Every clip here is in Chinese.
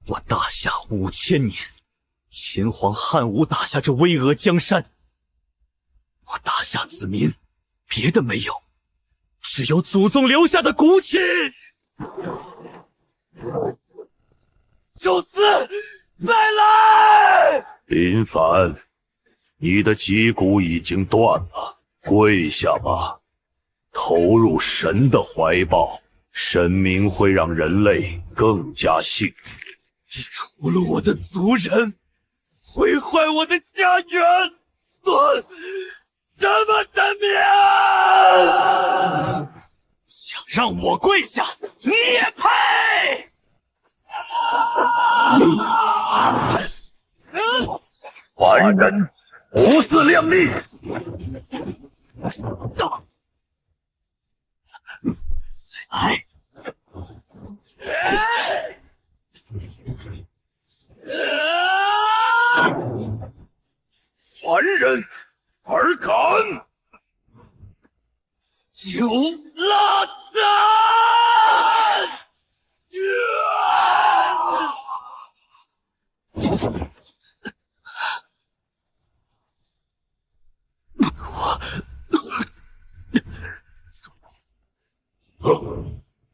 我大夏5000年，秦皇汉武打下这巍峨江山，我大夏子民别的没有，只有祖宗留下的骨气。宙斯，再来！林凡，你的脊骨已经断了，跪下吧，投入神的怀抱，神明会让人类更加幸福。除了我的族人，毁坏我的家园，算什么神明？想让我跪下，你也配！凡人不自量力！来！凡人尔敢！就拉倒！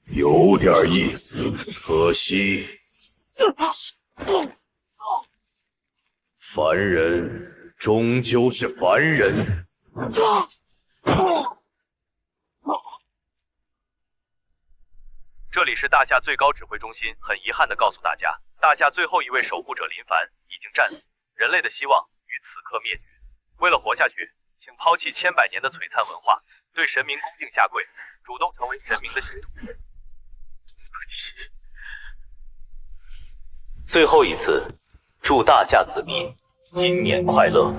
有点意思，可惜凡人终究是凡人。这里是大夏最高指挥中心，很遗憾地告诉大家，大夏最后一位守护者林凡已经战死，人类的希望于此刻灭绝。为了活下去，请抛弃千百年的璀璨文化，对神明恭敬下跪，主动成为神明的信徒。最后一次，祝大夏子民新年快乐！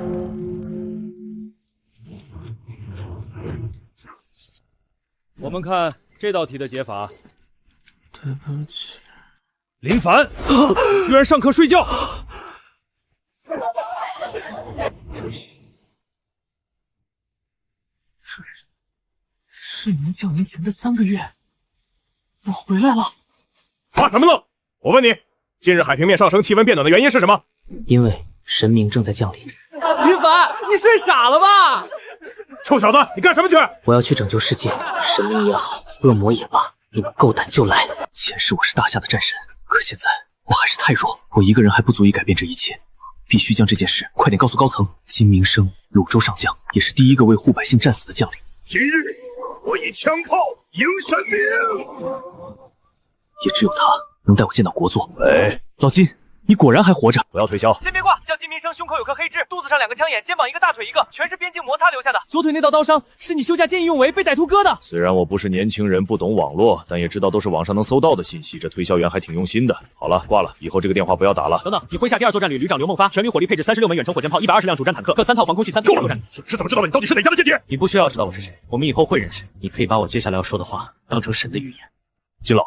我们看这道题的解法。对不起，林凡，居然上课睡觉！是您降临前的3个月，我回来了。发什么愣？我问你，近日海平面上升、气温变暖的原因是什么？因为神明正在降临。林凡，你睡傻了吧？臭小子，你干什么去？我要去拯救世界，神明也好，恶魔也罢，你们够胆就来。前世我是大夏的战神，可现在我还是太弱，我一个人还不足以改变这一切，必须将这件事快点告诉高层。金明生，鲁州上将，也是第一个为护百姓战死的将领。今日我以枪炮迎神明，也只有他能带我见到国座。喂，老金，你果然还活着！不要推销。先别挂，叫金明生胸口有颗黑痣，肚子上2个枪眼，肩膀1个，大腿1个，全是边境摩擦留下的。左腿那道刀伤是你休假见义勇为被歹徒割的。虽然我不是年轻人，不懂网络，但也知道都是网上能搜到的信息。这推销员还挺用心的。好了，挂了，以后这个电话不要打了。等等，你麾下第2作战旅旅长刘梦发，全旅火力配置36门远程火箭炮，120辆主战坦克，各3套防空系够了！是怎么知道的？你到底是哪家的间谍？你不需要知道我是谁，我们以后会认识。你可以把我接下来要说的话当成神的预言。金老，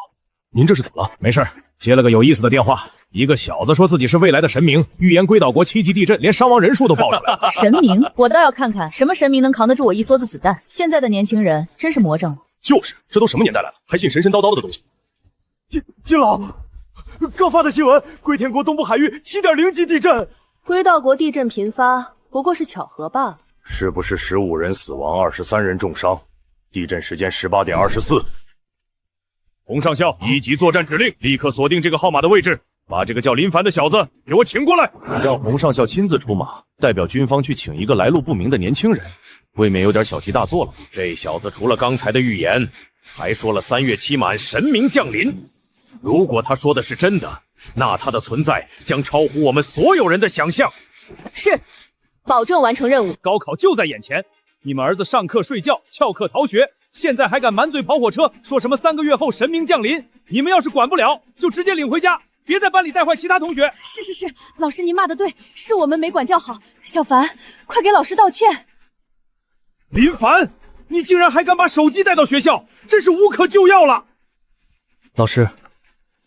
您这是怎么了？没事，接了个有意思的电话。一个小子说自己是未来的神明，预言龟岛国7级地震，连伤亡人数都报出来了。神明，我倒要看看什么神明能扛得住我一梭子子弹。现在的年轻人真是魔怔了。就是，这都什么年代来了，还信神神叨叨的东西？金老，刚发的新闻，龟田国东部海域7.0级地震。龟岛国地震频发，不过是巧合罢了。是不是15人死亡，23人重伤？地震时间18点24。洪上校，1级作战指令，立刻锁定这个号码的位置，把这个叫林凡的小子给我请过来。让洪上校亲自出马，代表军方去请一个来路不明的年轻人，未免有点小题大做了。这小子除了刚才的预言，还说了3月期满神明降临。如果他说的是真的，那他的存在将超乎我们所有人的想象。是，保证完成任务。高考就在眼前，你们儿子上课睡觉，翘课逃学，现在还敢满嘴跑火车，说什么3个月后神明降临？你们要是管不了，就直接领回家，别在班里带坏其他同学。是，老师您骂的对，是我们没管教好。小凡，快给老师道歉。林凡，你竟然还敢把手机带到学校，真是无可救药了。老师，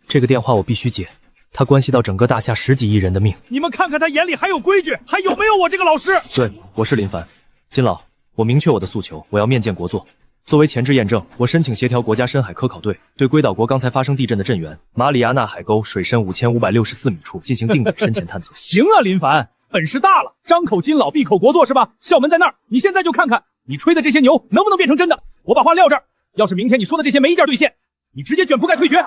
这个电话我必须接，它关系到整个大夏10几亿人的命。你们看看他眼里还有规矩，还有没有我这个老师？对，我是林凡。金老，我明确我的诉求，我要面见国祚。作为前置验证，我申请协调国家深海科考队对龟岛国刚才发生地震的震源马里亚纳海沟水深5564米处进行定点深潜探测。行啊，林凡，本事大了，张口金老闭口国祚是吧？校门在那儿，你现在就看看你吹的这些牛能不能变成真的。我把话撂这儿，要是明天你说的这些没一件兑现，你直接卷铺盖退学。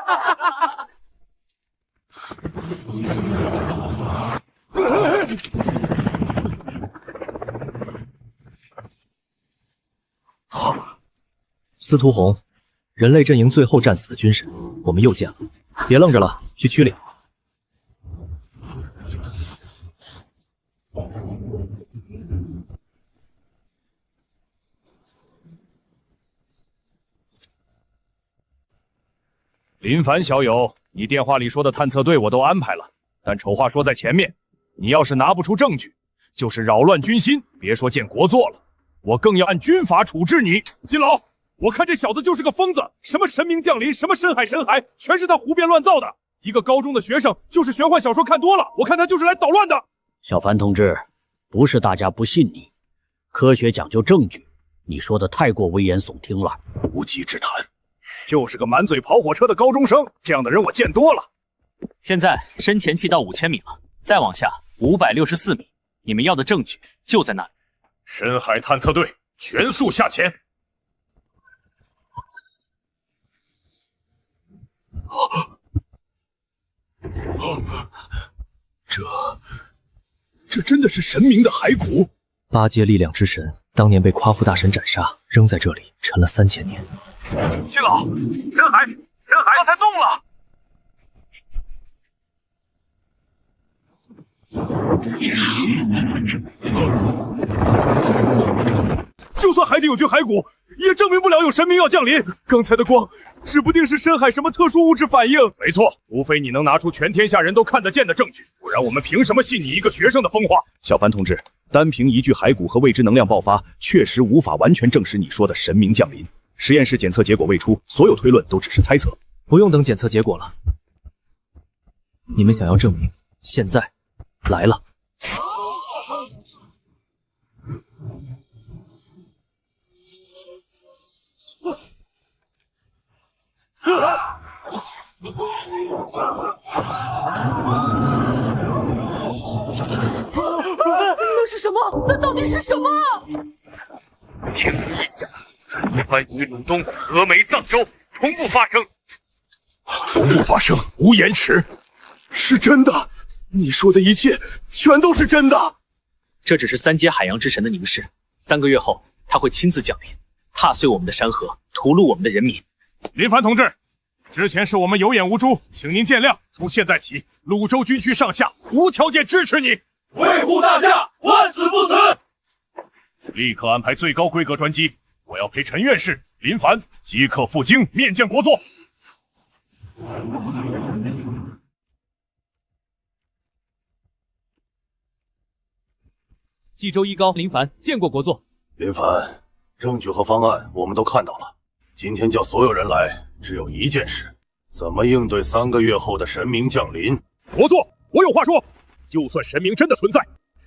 司徒红，人类阵营最后战死的军神，我们又见了。别愣着了，去区领。林凡小友，你电话里说的探测队我都安排了，但丑话说在前面，你要是拿不出证据，就是扰乱军心，别说见国祚了，我更要按军法处置你。金老，我看这小子就是个疯子，什么神明降临，什么深海，全是他胡编乱造的。一个高中的学生就是玄幻小说看多了，我看他就是来捣乱的。小凡同志，不是大家不信你，科学讲究证据，你说的太过危言耸听了，无稽之谈。就是个满嘴跑火车的高中生，这样的人我见多了。现在深潜去到5000米了，再往下564米，你们要的证据就在那里。深海探测队全速下潜。这真的是神明的骸骨。八阶力量之神当年被夸父大神斩杀，扔在这里沉了3000年。金老，深海刚才动了。就算海底有具骸骨，也证明不了有神明要降临。刚才的光，指不定是深海什么特殊物质反应。没错，除非你能拿出全天下人都看得见的证据，不然我们凭什么信你一个学生的疯话？小凡同志，单凭一具骸骨和未知能量爆发，确实无法完全证实你说的神明降临。实验室检测结果未出，所有推论都只是猜测。不用等检测结果了，你们想要证明，现在来了。那是什么？那到底是什么？听一下，关于鲁东峨眉藏州从不发生，无延迟。是真的，你说的一切全都是真的。这只是3阶海洋之神的凝视，3个月后他会亲自降临，踏碎我们的山河，屠戮我们的人民。林凡同志，之前是我们有眼无珠，请您见谅。从现在起，鲁州军区上下无条件支持你，维护大驾，万死不辞。立刻安排最高规格专机，我要陪陈院士、林凡即刻赴京面见国祚。冀州一高林凡见过国祚。林凡，证据和方案我们都看到了，今天叫所有人来，只有一件事：怎么应对3个月后的神明降临。国祚，我有话说。就算神明真的存在，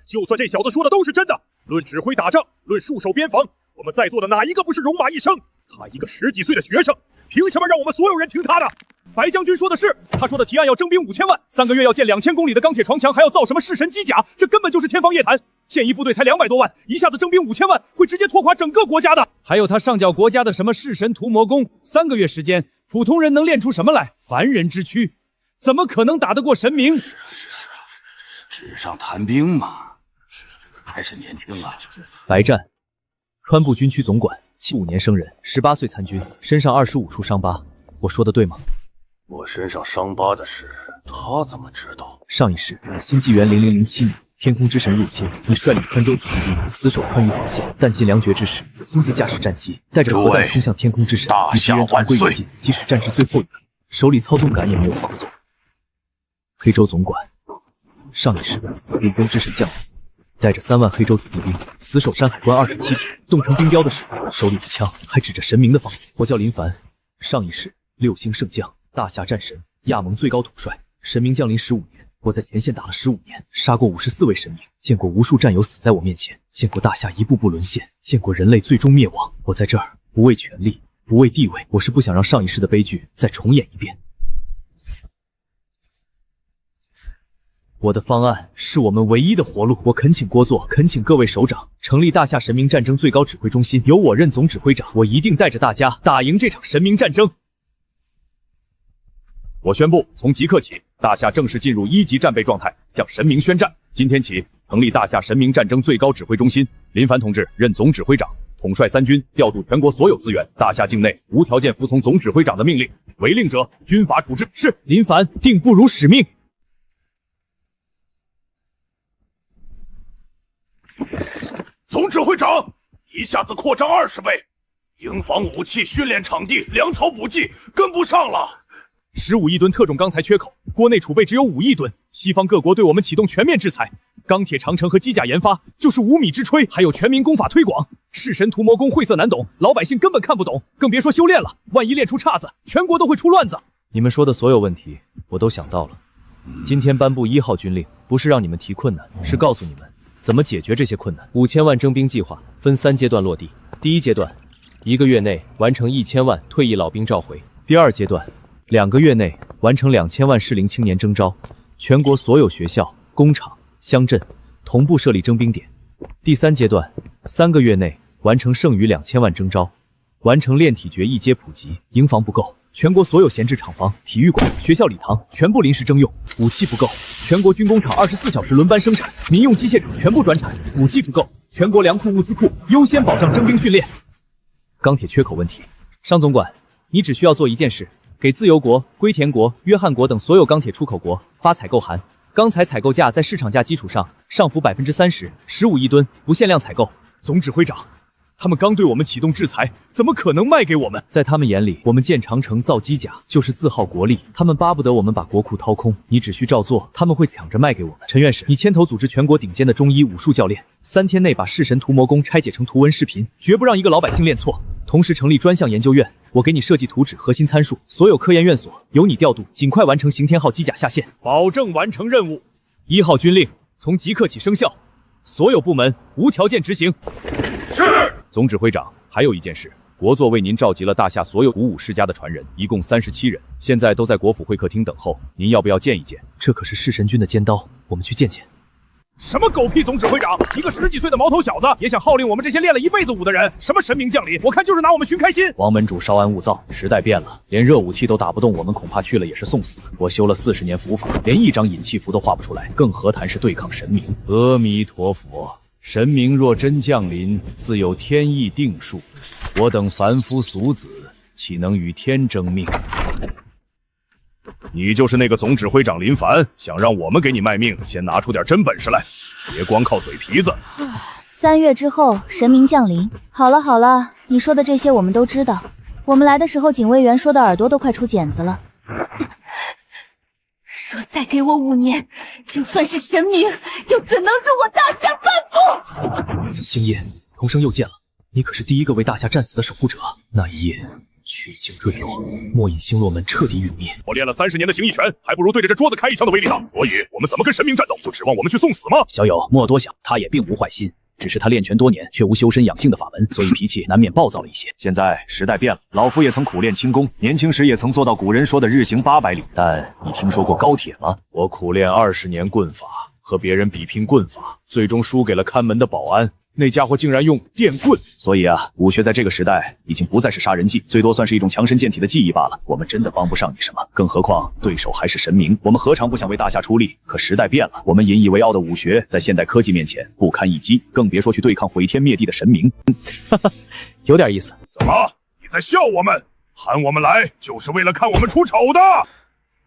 就算这小子说的都是真的，论指挥打仗，论戍守边防，我们在座的哪一个不是戎马一生？他一个10几岁的学生，凭什么让我们所有人听他的？白将军说的是，他说的提案要征兵5000万，3个月要建2000公里的钢铁床墙，还要造什么式神机甲，这根本就是天方夜谭。现役部队才200多万，一下子征兵5000万，会直接拖垮整个国家的。还有他上缴国家的什么式神屠魔功，3个月时间，普通人能练出什么来？凡人之躯，怎么可能打得过神明？纸上谈兵嘛，还是年轻啊。白战，川部军区总管，75年生人，18岁参军，身上25处伤疤，我说的对吗？我身上伤疤的事，他怎么知道？上一世，新纪元0007年，天空之神入侵，你率领川州子弟兵死守川渝防线，弹尽粮绝之时，亲自驾驶战机，带着核弹冲向天空之神，与敌人同归于尽，即使战至最后一刻，手里操纵杆也没有放松。黑州总管，上一世鲁东之神将领，带着3万黑州子弟兵死守山海关27里，冻成冰雕的时候，手里的枪还指着神明的方向。我叫林凡，上一世6星圣将，大夏战神，亚盟最高统帅。神明降临15年，我在前线打了15年，杀过54位神明，见过无数战友死在我面前，见过大夏一步步沦陷，见过人类最终灭亡。我在这儿不为权力，不为地位，我是不想让上一世的悲剧再重演一遍。我的方案是我们唯一的活路，我恳请郭作，恳请各位首长成立大夏神明战争最高指挥中心，由我任总指挥长，我一定带着大家打赢这场神明战争。我宣布，从即刻起，大夏正式进入1级战备状态，向神明宣战。今天起，成立大夏神明战争最高指挥中心，林凡同志任总指挥长，统帅3军，调度全国所有资源。大夏境内无条件服从总指挥长的命令，违令者军法处置。是，林凡定不辱使命。总指挥长，一下子扩张20倍，营房武器、训练场地、粮草补给跟不上了。15亿吨特种钢材缺口，国内储备只有5亿吨。西方各国对我们启动全面制裁，钢铁长城和机甲研发就是无米之炊，还有全民功法推广。弑神屠魔功晦涩难懂，老百姓根本看不懂，更别说修炼了。万一练出岔子，全国都会出乱子。你们说的所有问题，我都想到了。今天颁布1号军令，不是让你们提困难，是告诉你们怎么解决这些困难。5000万征兵计划分3阶段落地。第1阶段，1个月内完成1000万退役老兵召回；第2阶段，2个月内完成2000万适龄青年征召，全国所有学校、工厂、乡镇同步设立征兵点；第3阶段，3个月内完成剩余2000万征召，完成炼体诀1阶普及。营房不够，全国所有闲置厂房、体育馆、学校礼堂全部临时征用；武器不够，全国军工厂24小时轮班生产，民用机械厂全部专产；武器不够，全国粮库、物资库优先保障征兵训练。钢铁缺口问题，商总管，你只需要做一件事。给自由国、龟田国、约翰国等所有钢铁出口国发采购函，钢材采购价在市场价基础上上浮30%，15亿吨不限量采购。总指挥长，他们刚对我们启动制裁，怎么可能卖给我们？在他们眼里，我们建长城造机甲就是自耗国力，他们巴不得我们把国库掏空。你只需照做，他们会抢着卖给我们。陈院士，你牵头组织全国顶尖的中医武术教练，3天内把弑神屠魔功拆解成图文视频，绝不让一个老百姓练错。同时成立专项研究院，我给你设计图纸、核心参数，所有科研院所由你调度，尽快完成刑天号机甲下线，保证完成任务。1号军令从即刻起生效，所有部门无条件执行。是。总指挥长，还有一件事，国作为您召集了大夏所有古武世家的传人，一共37人，现在都在国府会客厅等候，您要不要见一见？这可是弑神军的尖刀，我们去见见。什么狗屁总指挥长，一个10几岁的毛头小子也想号令我们这些练了一辈子武的人？什么神明降临，我看就是拿我们寻开心。王门主稍安勿躁，时代变了，连热武器都打不动，我们恐怕去了也是送死。我修了40年符法，连一张引气符都画不出来，更何谈是对抗神明？阿弥陀佛，神明若真降临，自有天意定数，我等凡夫俗子岂能与天争命？你就是那个总指挥长林凡，想让我们给你卖命，先拿出点真本事来，别光靠嘴皮子。3月之后，神明降临。好了好了，你说的这些我们都知道。我们来的时候，警卫员说的耳朵都快出茧子了。说再给我5年，就算是神明，又怎能助我大夏反腐？星夜，童生又见了，你可是第一个为大夏战死的守护者。那一夜曲径坠落，末隐星落门彻底陨灭。我练了30年的形意拳，还不如对着这桌子开一枪的威力大。所以我们怎么跟神明战斗？就指望我们去送死吗？小友莫多想，他也并无坏心，只是他练拳多年，却无修身养性的法门，所以脾气难免暴躁了一些。现在时代变了，老夫也曾苦练轻功，年轻时也曾做到古人说的日行800里。但你听说过高铁吗？我苦练20年棍法，和别人比拼棍法，最终输给了看门的保安。那家伙竟然用电棍，所以啊，武学在这个时代已经不再是杀人技，最多算是一种强身健体的技艺罢了。我们真的帮不上你什么，更何况对手还是神明，我们何尝不想为大夏出力？可时代变了，我们引以为傲的武学在现代科技面前不堪一击，更别说去对抗毁天灭地的神明。有点意思。怎么？你在笑我们？喊我们来就是为了看我们出丑的？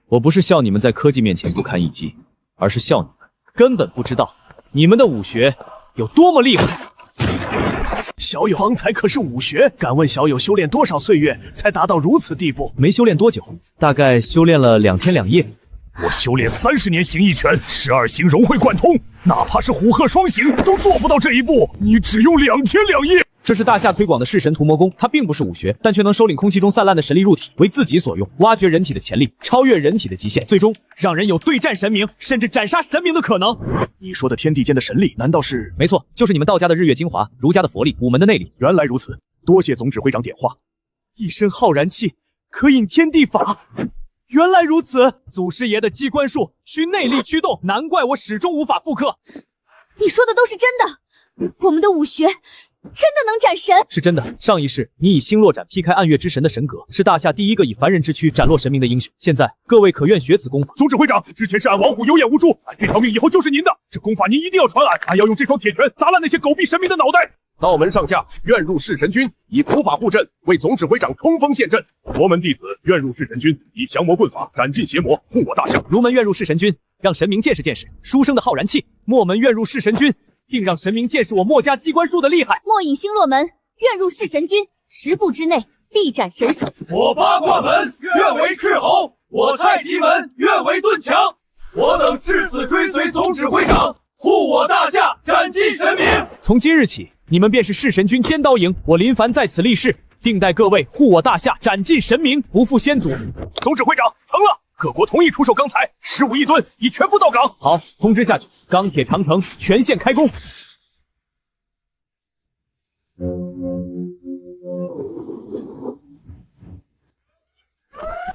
我不是笑你们在科技面前不堪一击，而是笑你们根本不知道你们的武学有多么厉害！小友方才可是武学，敢问小友修炼多少岁月才达到如此地步？没修炼多久，大概修炼了2天2夜。我修炼30年形意拳，12形融会贯通，哪怕是虎鹤双形都做不到这一步。你只用2天2夜，这是大夏推广的弑神屠魔功，它并不是武学，但却能收领空气中散乱的神力入体，为自己所用，挖掘人体的潜力，超越人体的极限，最终让人有对战神明，甚至斩杀神明的可能。你说的天地间的神力，难道是？没错，就是你们道家的日月精华，儒家的佛力，武门的内力。原来如此，多谢总指挥长点化。一身浩然气，可引天地法。原来如此，祖师爷的机关术需内力驱动，难怪我始终无法复刻。你说的都是真的，我们的武学真的能斩神？是真的。上一世你以星落斩劈开暗月之神的神格，是大夏第一个以凡人之躯斩落神明的英雄。现在各位可愿学此功法？总指挥长，之前是俺王虎有眼无珠，俺这条命以后就是您的。这功法您一定要传俺，俺要用这双铁拳砸烂那些狗逼神明的脑袋。道门上下愿入弑神军，以伏法护阵，为总指挥长冲锋陷阵。佛门弟子愿入弑神军，以降魔棍法斩尽邪魔，护我大夏。儒门愿入弑神军，让神明见识见识书生的浩然气。墨门愿入弑神军，定让神明见识我墨家机关术的厉害。墨影星落门愿入弑神军，10步之内必斩神首。我八卦门愿为斥候，我太极门愿为盾墙。我等誓死追随总指挥长，护我大夏，斩尽神明。从今日起，你们便是弑神军尖刀营，我林凡在此立誓，定待各位护我大夏，斩尽神明，不负先祖。总指挥长，成了。各国同意出售钢材，15亿吨，已全部到港。好，通知下去，钢铁长城全线开工。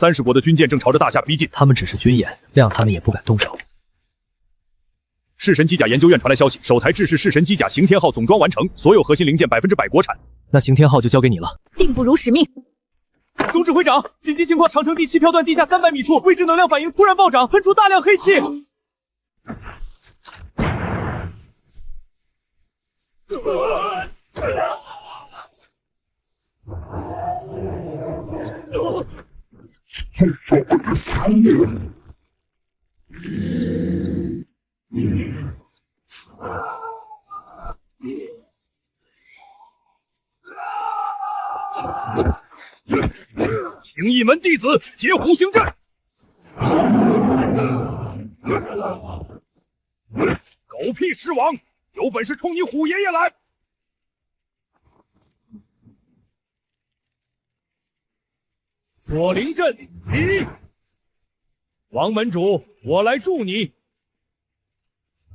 30国的军舰正朝着大夏逼近，他们只是军演，谅他们也不敢动手。弑神机甲研究院传来消息，首台制式弑神机甲刑天号总装完成，所有核心零件100%国产。那刑天号就交给你了。定不辱使命。总指挥长，紧急情况，长城第7飘段地下300米处，位置能量反应突然暴涨，喷出大量黑气。请一门弟子截虎行阵。狗屁狮王，有本事冲你虎爷爷来！锁灵阵1，王门主，我来助你。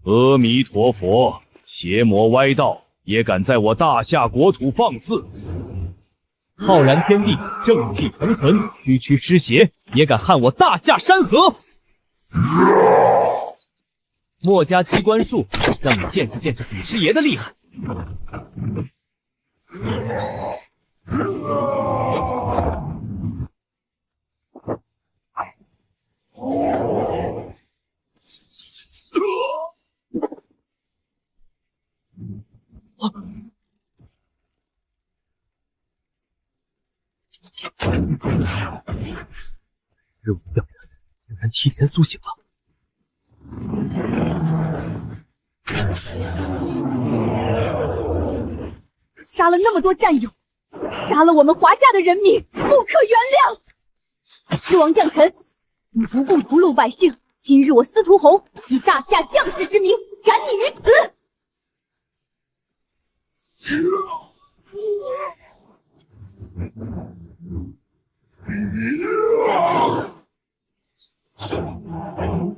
阿弥陀佛，邪魔歪道也敢在我大夏国土放肆！浩然天地，正气长存，区区尸邪也敢撼我大夏山河！墨家机关术，让你见识见识祖师爷的厉害！日无标人，竟然提前苏醒了。杀了那么多战友，杀了我们华夏的人民，不可原谅！狮王将臣，你无故屠戮百姓，今日我司徒侯以大夏将士之名斩你于此！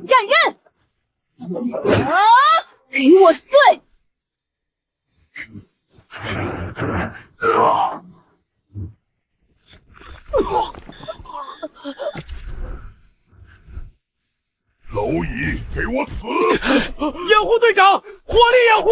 站刃！啊！给我碎！蝼蚁，给我死！掩护队长，火力掩护！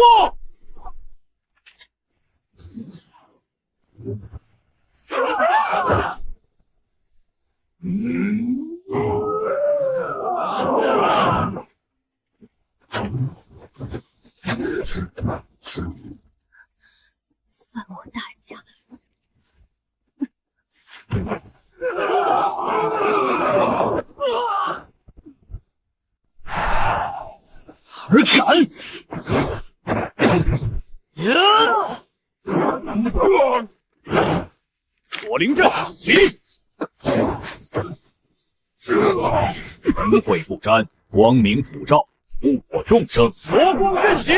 犯我大夏！而敢！锁灵阵起！恩惠不沾，光明普照，护我众生。佛光阵起，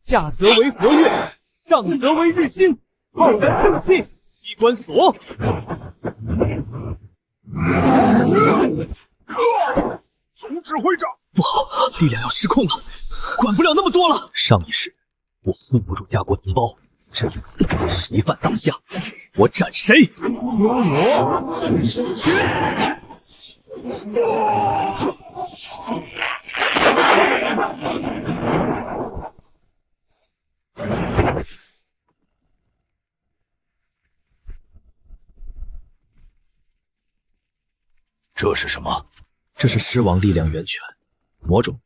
下则为和月，上则为日星，浩然正气，机关锁。总指挥长，不好，力量要失控了，管不了那么多了。上一世我护不住家国同胞，这一次谁犯大夏，我斩谁！这是什么？这是狮王力量源泉，魔种，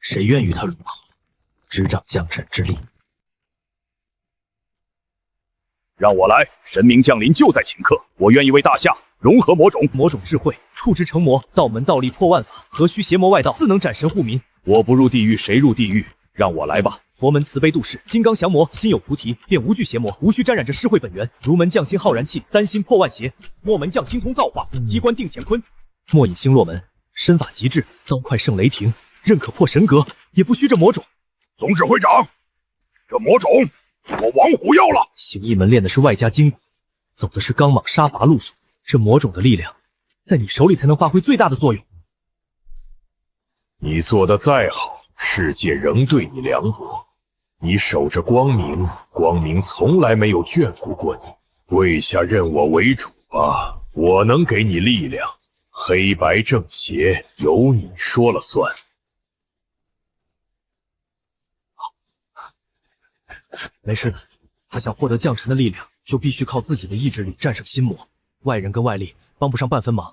谁愿与他融合，执掌将臣之力。让我来，神明降临就在顷刻，我愿意为大夏融合魔种。魔种智慧，触之成魔，道门道力破万法，何须邪魔外道，自能斩神护民。我不入地狱，谁入地狱？让我来吧。佛门慈悲度世，金刚降魔，心有菩提，便无惧邪魔，无需沾染着施惠本源。如门降心浩然气，丹心破万邪；末门降心通造化，机关定乾坤。莫引星落门，身法极致，刀快胜雷霆，任可破神格，也不需这魔种。总指挥长，这魔种我王虎要了。形意门练的是外家筋骨，走的是刚莽杀伐路数，这魔种的力量，在你手里才能发挥最大的作用。你做的再好，世界仍对你凉薄。你守着光明，光明从来没有眷顾过你。跪下认我为主吧，我能给你力量。黑白正邪由你说了算。没事的，他想获得将臣的力量，就必须靠自己的意志力战胜心魔，外人跟外力帮不上半分忙。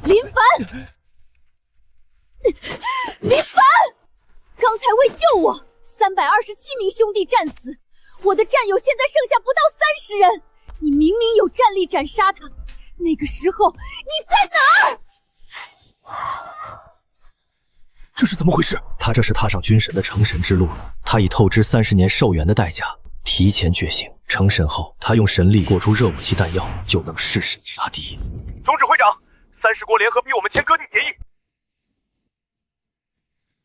林凡，林凡，刚才为救我，327名兄弟战死。我的战友现在剩下不到30人，你明明有战力斩杀他，那个时候你在哪儿？这是怎么回事？他这是踏上军神的成神之路，他以透支30年寿元的代价提前觉醒，成神后他用神力裹住热武器弹药，就能弑神杀敌。总指挥长，30国联合逼我们签割地协议，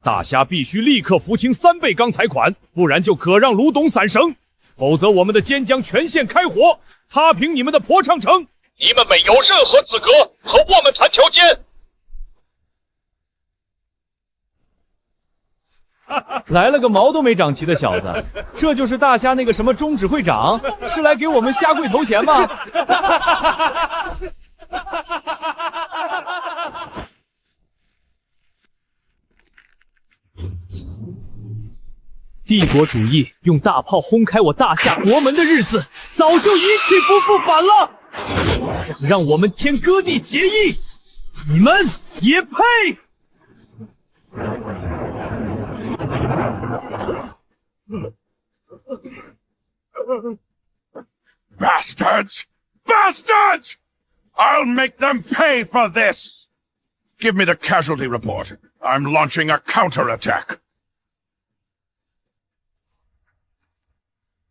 大夏必须立刻付清3倍钢材款，不然就可让卢董散绳，否则我们的坚江全线开火，踏平你们的鄱昌城。你们没有任何资格和我们谈条件。来了个毛都没长齐的小子，这就是大夏那个什么钟指挥长，是来给我们下跪头衔吗？帝国主义用大炮轰开我大夏国门的日子，早就一去不复返了。想让我们签割地协议，你们也配？Bastards! Bastards! I'll make them pay for this! Give me the casualty report. I'm launching a counterattack.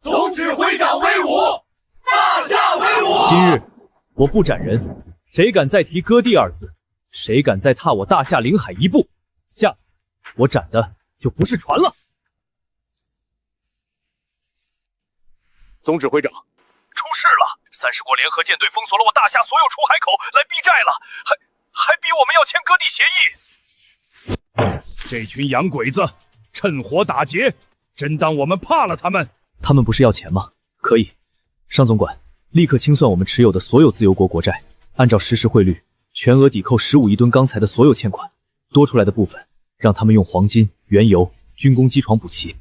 总指挥长威武，大夏威武！今日我不斩人，谁敢再提割地2字，谁敢再踏我大夏领海一步，下次我斩的就不是船了。总指挥长，出事了！30国联合舰队封锁了我大夏所有出海口，来避债了，还逼我们要签割地协议。这群洋鬼子趁火打劫，真当我们怕了他们？他们不是要钱吗？可以，上总管，立刻清算我们持有的所有自由国国债，按照实时汇率，全额抵扣15亿吨钢材的所有欠款，多出来的部分让他们用黄金、原油、军工机床补齐。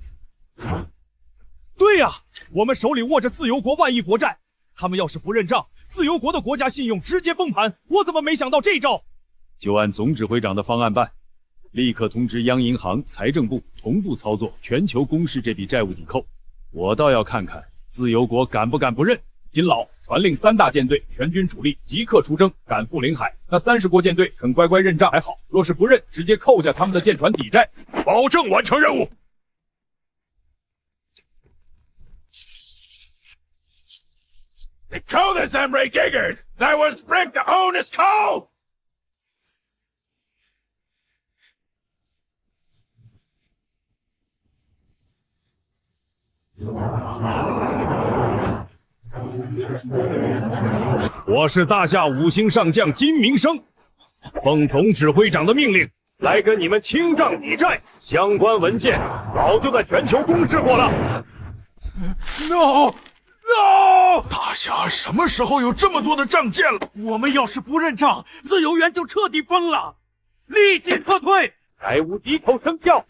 对呀，我们手里握着自由国万亿国债，他们要是不认账，自由国的国家信用直接崩盘。我怎么没想到这招？就按总指挥长的方案办，立刻通知央银行、财政部同步操作，全球公示这笔债务抵扣。我倒要看看自由国敢不敢不认。金老传令3大舰队全军主力即刻出征，赶赴领海。那30国舰队肯乖乖认账还好，若是不认，直接扣下他们的舰船抵债，保证完成任务。They call this Emre Giggard. That was Frank to own his call. 我是大夏5星上将金明生，奉总指挥长的命令，来跟你们清账抵债。相关文件早就在全球公示过了。No！ 大侠什么时候有这么多的账件了？我们要是不认账，自由园就彻底崩了，立即撤退！该无敌口生效。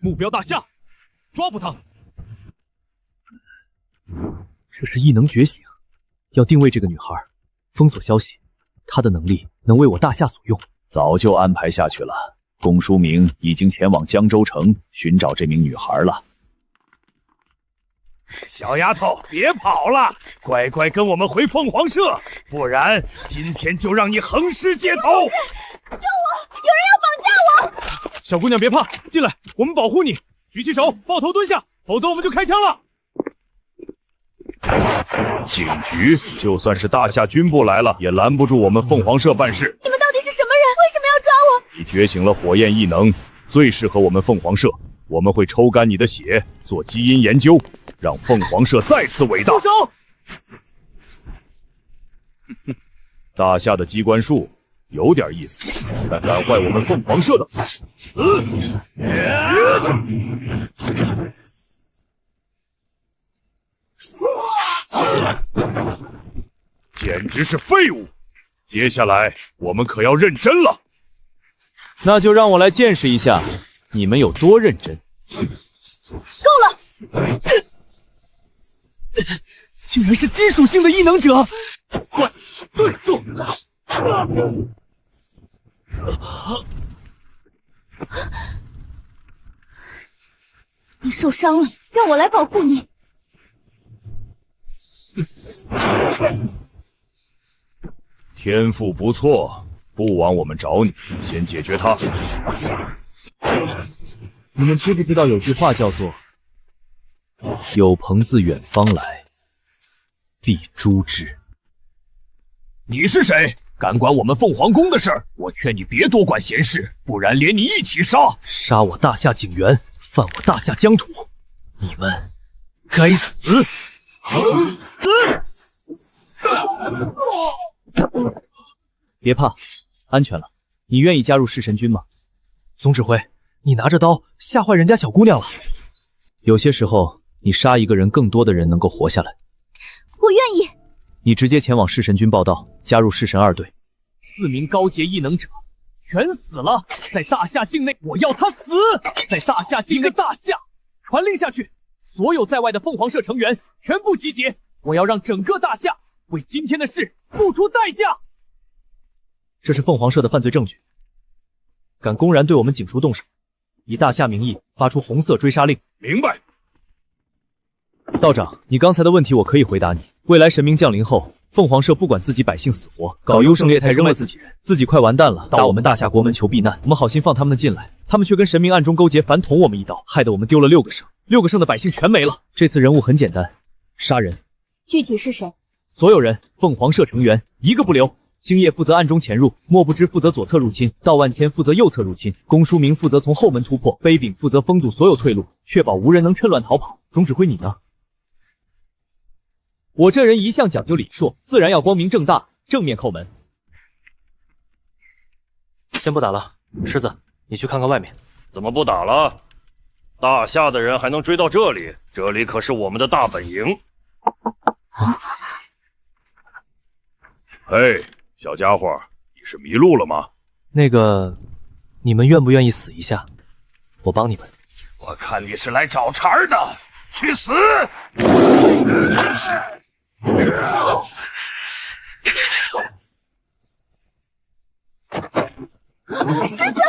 目标大夏，抓捕他！这是异能觉醒，要定位这个女孩，封锁消息，她的能力能为我大夏所用。早就安排下去了。龚书明已经前往江州城寻找这名女孩了。小丫头，别跑了，乖乖跟我们回凤凰社，不然今天就让你横尸街头！救我！有人要绑架我！小姑娘别怕，进来，我们保护你。举起手，抱头蹲下，否则我们就开枪了。警局就算是大夏军部来了，也拦不住我们凤凰社办事。你们到底是什么人？为什么要抓我？你觉醒了火焰异能，最适合我们凤凰社。我们会抽干你的血，做基因研究，让凤凰社再次伟大。住手！大夏的机关术有点意思，但敢坏我们凤凰社的，死！简直是废物！接下来我们可要认真了。那就让我来见识一下你们有多认真。够了！竟然是金属性的异能者！快对住！你受伤了，让我来保护你。天赋不错，不枉我们找你，先解决他。你们知不知道有句话叫做“有朋自远方来，必诛之”？你是谁？敢管我们凤凰宫的事儿？我劝你别多管闲事，不然连你一起杀！杀我大夏景元，犯我大夏疆土，你们该死！别怕，安全了。你愿意加入弑神军吗？总指挥，你拿着刀吓坏人家小姑娘了。有些时候，你杀一个人，更多的人能够活下来。我愿意。你直接前往弑神军报道，加入弑神2队。4名高阶异能者全死了，在大夏境内，我要他死！在大夏境内，大夏传令下去，所有在外的凤凰社成员全部集结，我要让整个大夏为今天的事付出代价。这是凤凰社的犯罪证据，敢公然对我们警署动手，以大夏名义发出红色追杀令。明白。道长，你刚才的问题我可以回答你。未来神明降临后，凤凰社不管自己百姓死活，搞优胜劣汰，扔了自己人，自己快完蛋了，到我们大夏国门求避难。我们好心放他们进来，他们却跟神明暗中勾结，反捅我们一刀，害得我们丢了6个省，6个省的百姓全没了。这次任务很简单，杀人。具体是谁？所有人，凤凰社成员一个不留。星夜负责暗中潜入，莫不知负责左侧入侵，道万千负责右侧入侵，龚书明负责从后门突破，杯柄负责封堵所有退路，确保无人能趁乱逃跑。总指挥你呢？我这人一向讲究礼数，自然要光明正大，正面叩门。先不打了，狮子，你去看看外面。怎么不打了？大夏的人还能追到这里？这里可是我们的大本营。嘿，小家伙，你是迷路了吗？那个，你们愿不愿意死一下？我帮你们。我看你是来找茬的，去死！狮子，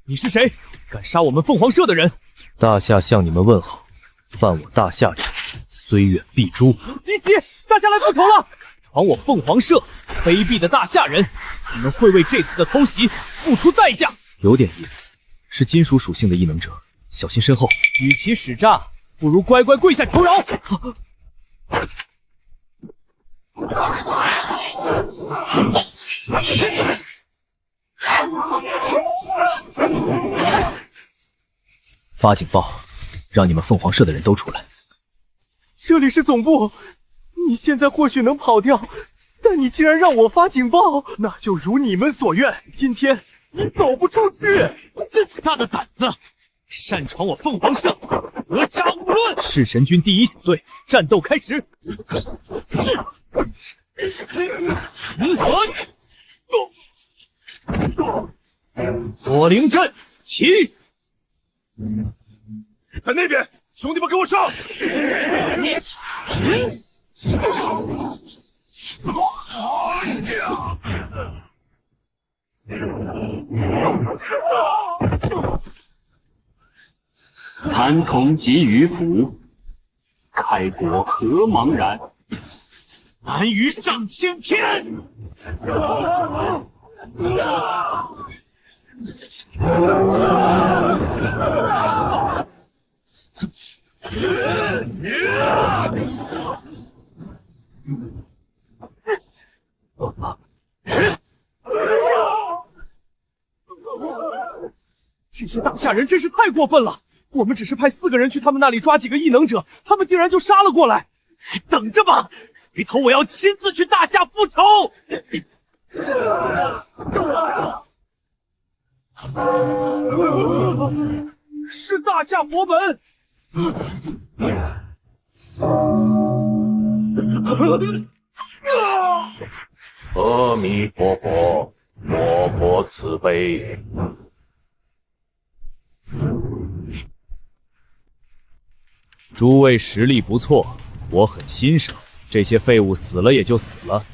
你是谁？敢杀我们凤凰社的人？大夏向你们问好，犯我大夏者，虽远必诛。敌起，大夏来复仇了！闯我凤凰社，卑鄙的大夏人，你们会为这次的偷袭付出代价。有点意思，是金属属性的异能者，小心身后。与其使诈，不如乖乖跪下求饶。发警报，让你们凤凰社的人都出来。这里是总部，你现在或许能跑掉，但你既然让我发警报，那就如你们所愿，今天你走不出去。这么大的胆子，擅闯我凤凰社，格杀勿论！弑神军第一小队，战斗开始！左灵阵起！在那边，兄弟们给我上！谭同集于府，开国何茫然？难于上青天！这些大夏人真是太过分了！我们只是派4个人去他们那里抓几个异能者，他们竟然就杀了过来！等着吧，回头我要亲自去大夏复仇！是大夏佛门！阿弥陀佛，佛佛慈悲。诸位实力不错，我很欣赏。这些废物死了也就死了，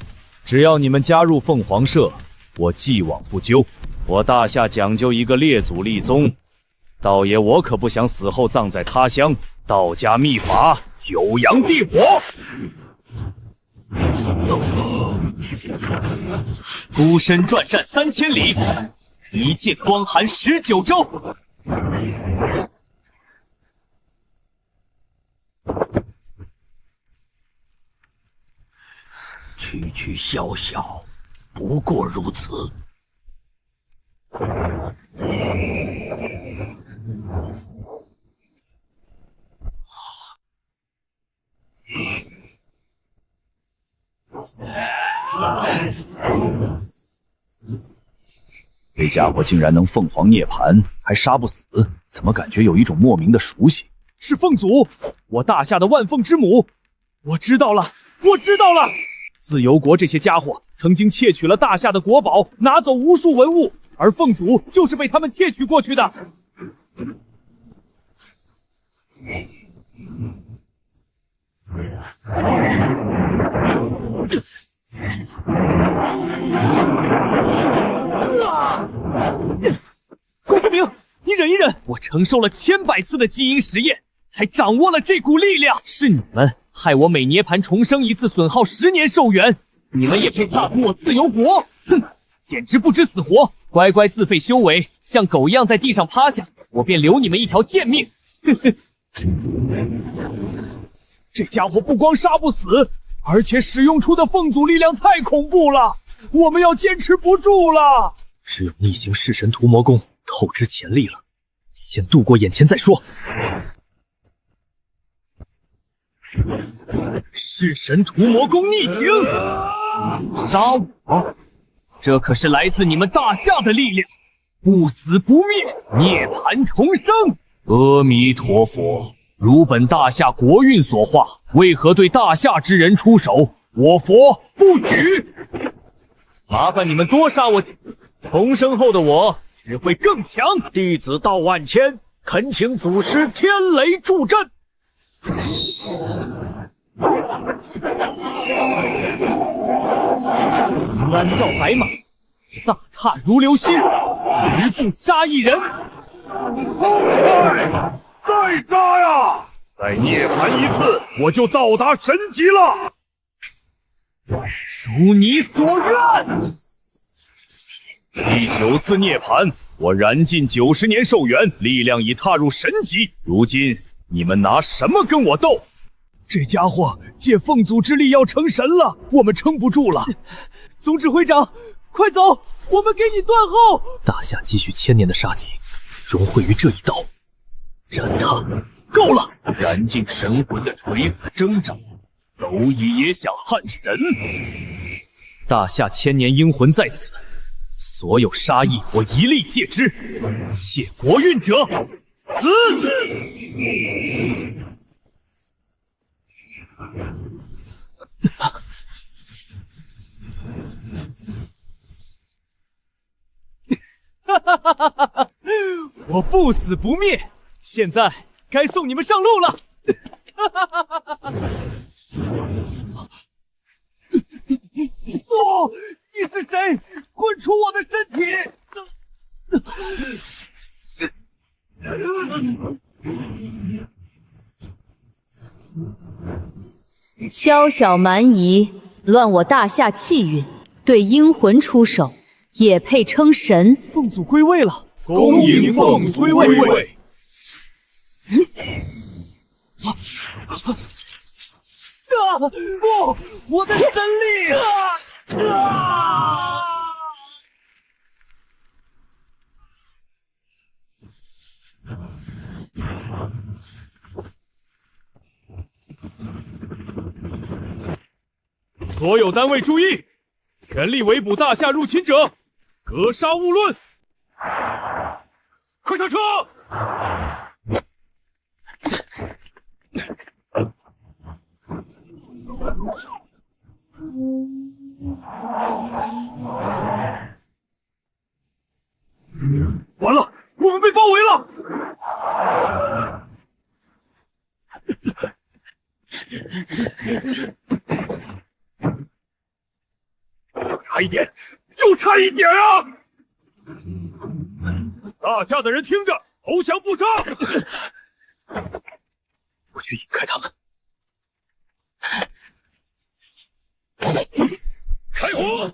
只要你们加入凤凰社，我既往不咎。我大夏讲究一个列祖立宗，道爷我可不想死后葬在他乡。道家秘法，九阳地火。孤身转战3000里，一剑光寒19州。区区宵小，不过如此。这家伙竟然能凤凰涅槃，还杀不死，怎么感觉有一种莫名的熟悉？是凤祖，我大夏的万凤之母。我知道了，我知道了。自由国这些家伙曾经窃取了大夏的国宝，拿走无数文物，而凤祖就是被他们窃取过去的。郭飞明，你忍一忍，我承受了千百次的基因实验，才掌握了这股力量。是你们害我每涅槃重生一次损耗10年寿元，你们也配踏足我自由国？哼，简直不知死活！乖乖自废修为，像狗一样在地上趴下，我便留你们一条贱命。呵呵，这家伙不光杀不死，而且使用出的凤祖力量太恐怖了，我们要坚持不住了。只有逆行弑神屠魔功透支潜力了，先度过眼前再说。弑神屠魔功逆行，杀我！这可是来自你们大夏的力量，不死不灭，涅槃重生。阿弥陀佛，如本大夏国运所化，为何对大夏之人出手？我佛不举。麻烦你们多杀我几次，重生后的我只会更强。弟子道万千，恳请祖师天雷助阵。平安照白马，飒沓如流星，一步杀一人。再杀呀！再涅槃一次，我就到达神级了。如你所愿。第9次涅槃，我燃尽90年寿元，力量已踏入神级。如今你们拿什么跟我斗？这家伙借凤祖之力要成神了，我们撑不住了。总指挥长，快走，我们给你断后。大夏积蓄1000年的杀机，融汇于这一刀，燃他！够了！燃尽神魂的垂死挣扎，蝼蚁也想撼神。大夏1000年阴魂在此，所有杀意我一力戒之。窃国运者，死！哈哈哈哈哈！我不死不灭，现在该送你们上路了！哈哈哈哈哈！哦，你是谁？滚出我的身体！宵小蛮夷，乱我大夏气运，对阴魂出手，也配称神？凤祖归位了，恭迎凤祖归位！不，我的神力！所有单位注意，全力围捕大夏入侵者，格杀勿论！快上车！完了，我们被包围了！差一点，就差一点啊！大夏的人听着，投降不杀！我去引开他们。开火！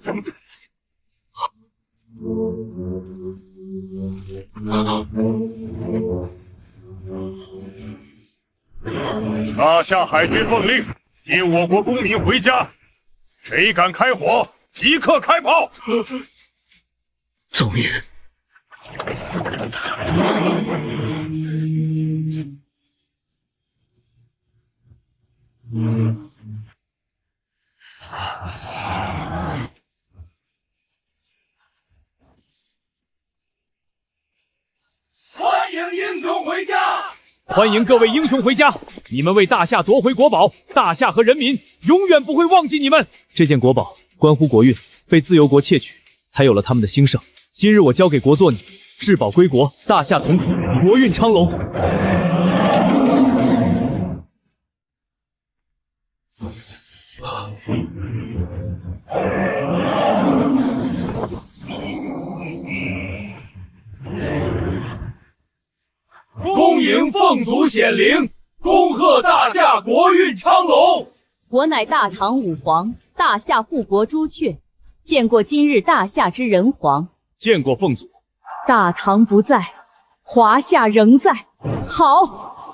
大夏海军奉令，引我国公民回家，谁敢开火，即刻开炮！终于，欢迎英雄回家！欢迎各位英雄回家！你们为大夏夺回国宝，大夏和人民永远不会忘记你们。这件国宝关乎国运，被自由国窃取，才有了他们的兴盛。今日我交给国祚你，至宝归国，大夏从此国运昌隆。恭迎凤祖显灵，恭贺大夏国运昌隆。我乃大唐武皇，大夏护国朱雀，见过今日大夏之人皇。见过凤祖。大唐不在，华夏仍在。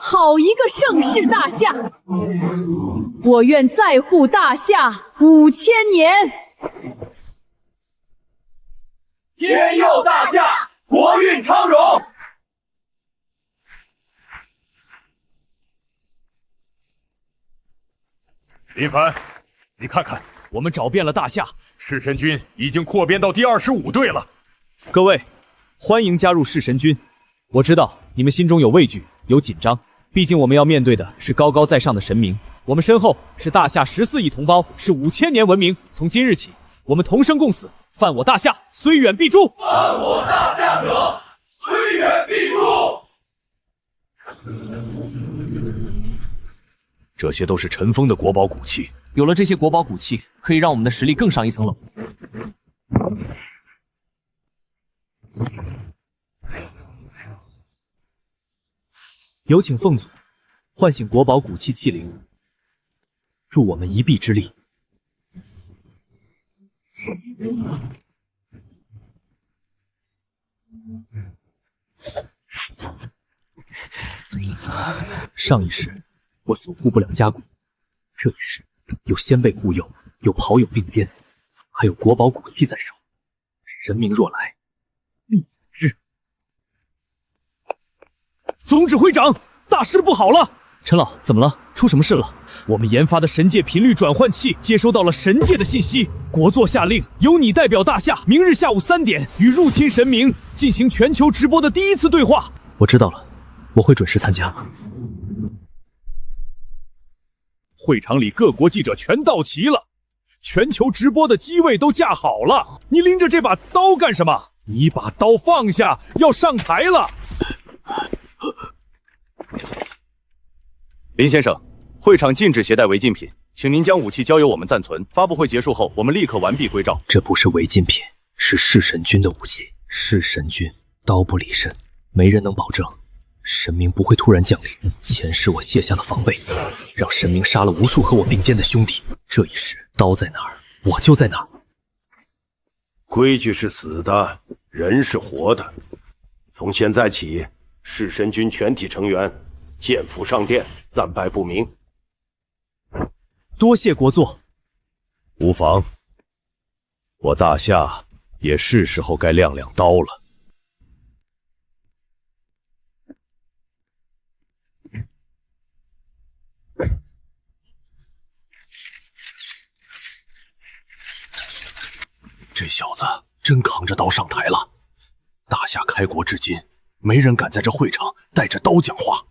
好一个盛世大夏！我愿再护大夏5000年。天佑大夏，国运昌荣！林凡，你看看，我们找遍了大夏，弑神军已经扩编到第25队了。各位，欢迎加入弑神军。我知道你们心中有畏惧，有紧张，毕竟我们要面对的是高高在上的神明。我们身后是大夏14亿同胞，是5000年文明。从今日起，我们同生共死，犯我大夏，虽远必诛。犯我大夏者，虽远必诛。这些都是尘封的国宝古器，有了这些国宝古器，可以让我们的实力更上一层楼。有请凤祖唤醒国宝古器器灵，助我们一臂之力。上一世，我守护不了家谷，这一世有先辈护佑，有袍友并肩，还有国宝古器在手。神明若来，必至。总指挥长，大事不好了！陈老，怎么了？出什么事了？我们研发的神界频率转换器接收到了神界的信息，国座下令由你代表大夏，明日下午3点与入侵神明进行全球直播的第1次对话。我知道了，我会准时参加。会场里各国记者全到齐了，全球直播的机位都架好了。你拎着这把刀干什么？你把刀放下，要上台了。林先生，会场禁止携带违禁品，请您将武器交由我们暂存。发布会结束后，我们立刻完毕归赵。这不是违禁品，是弑神君的武器。弑神君，刀不离身，没人能保证神明不会突然降临。前世我卸下了防备，让神明杀了无数和我并肩的兄弟。这一世，刀在哪儿，我就在哪儿。规矩是死的，人是活的。从现在起，弑神军全体成员剑斧上殿，暂拜不明。多谢国座。无妨，我大夏也是时候该亮亮刀了。这小子真扛着刀上台了。大夏开国至今，没人敢在这会场带着刀讲话。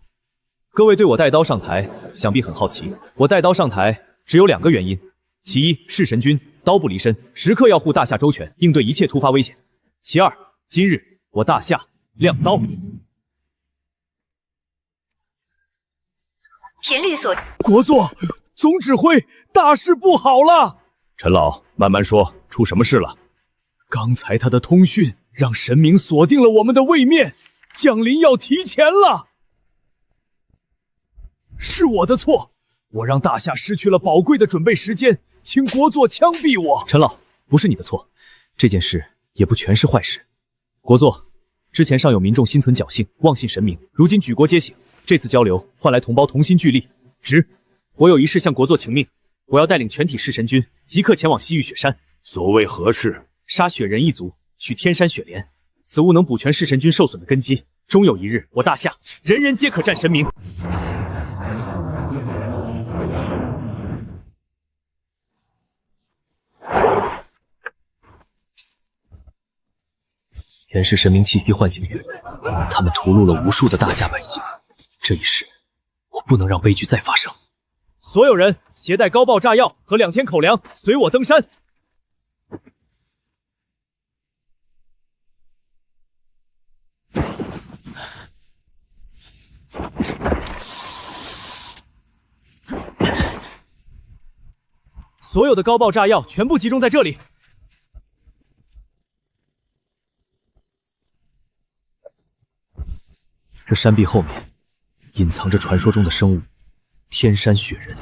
各位对我带刀上台，想必很好奇。我带刀上台只有2个原因：其一，弑神君，刀不离身，时刻要护大夏周全，应对一切突发危险；其二，今日我大夏亮刀。频率锁。国座，总指挥，大事不好了！陈老，慢慢说，出什么事了？刚才他的通讯让神明锁定了我们的位面，降临要提前了。是我的错，我让大夏失去了宝贵的准备时间，请国座枪毙我。陈老，不是你的错，这件事也不全是坏事。国座，之前尚有民众心存侥幸，妄信神明，如今举国皆醒，这次交流换来同胞同心聚力。直，我有一事向国座请命，我要带领全体弑神军即刻前往西域雪山。所谓何事？杀雪人一族，取天山雪莲，此物能补全弑神军受损的根基，终有一日，我大夏人人皆可战神明。前世神明气息唤醒雪人，他们屠戮了无数的大夏百姓。这一世，我不能让悲剧再发生。所有人携带高爆炸药和2天口粮，随我登山。所有的高爆炸药全部集中在这里。这山壁后面隐藏着传说中的生物天山雪人，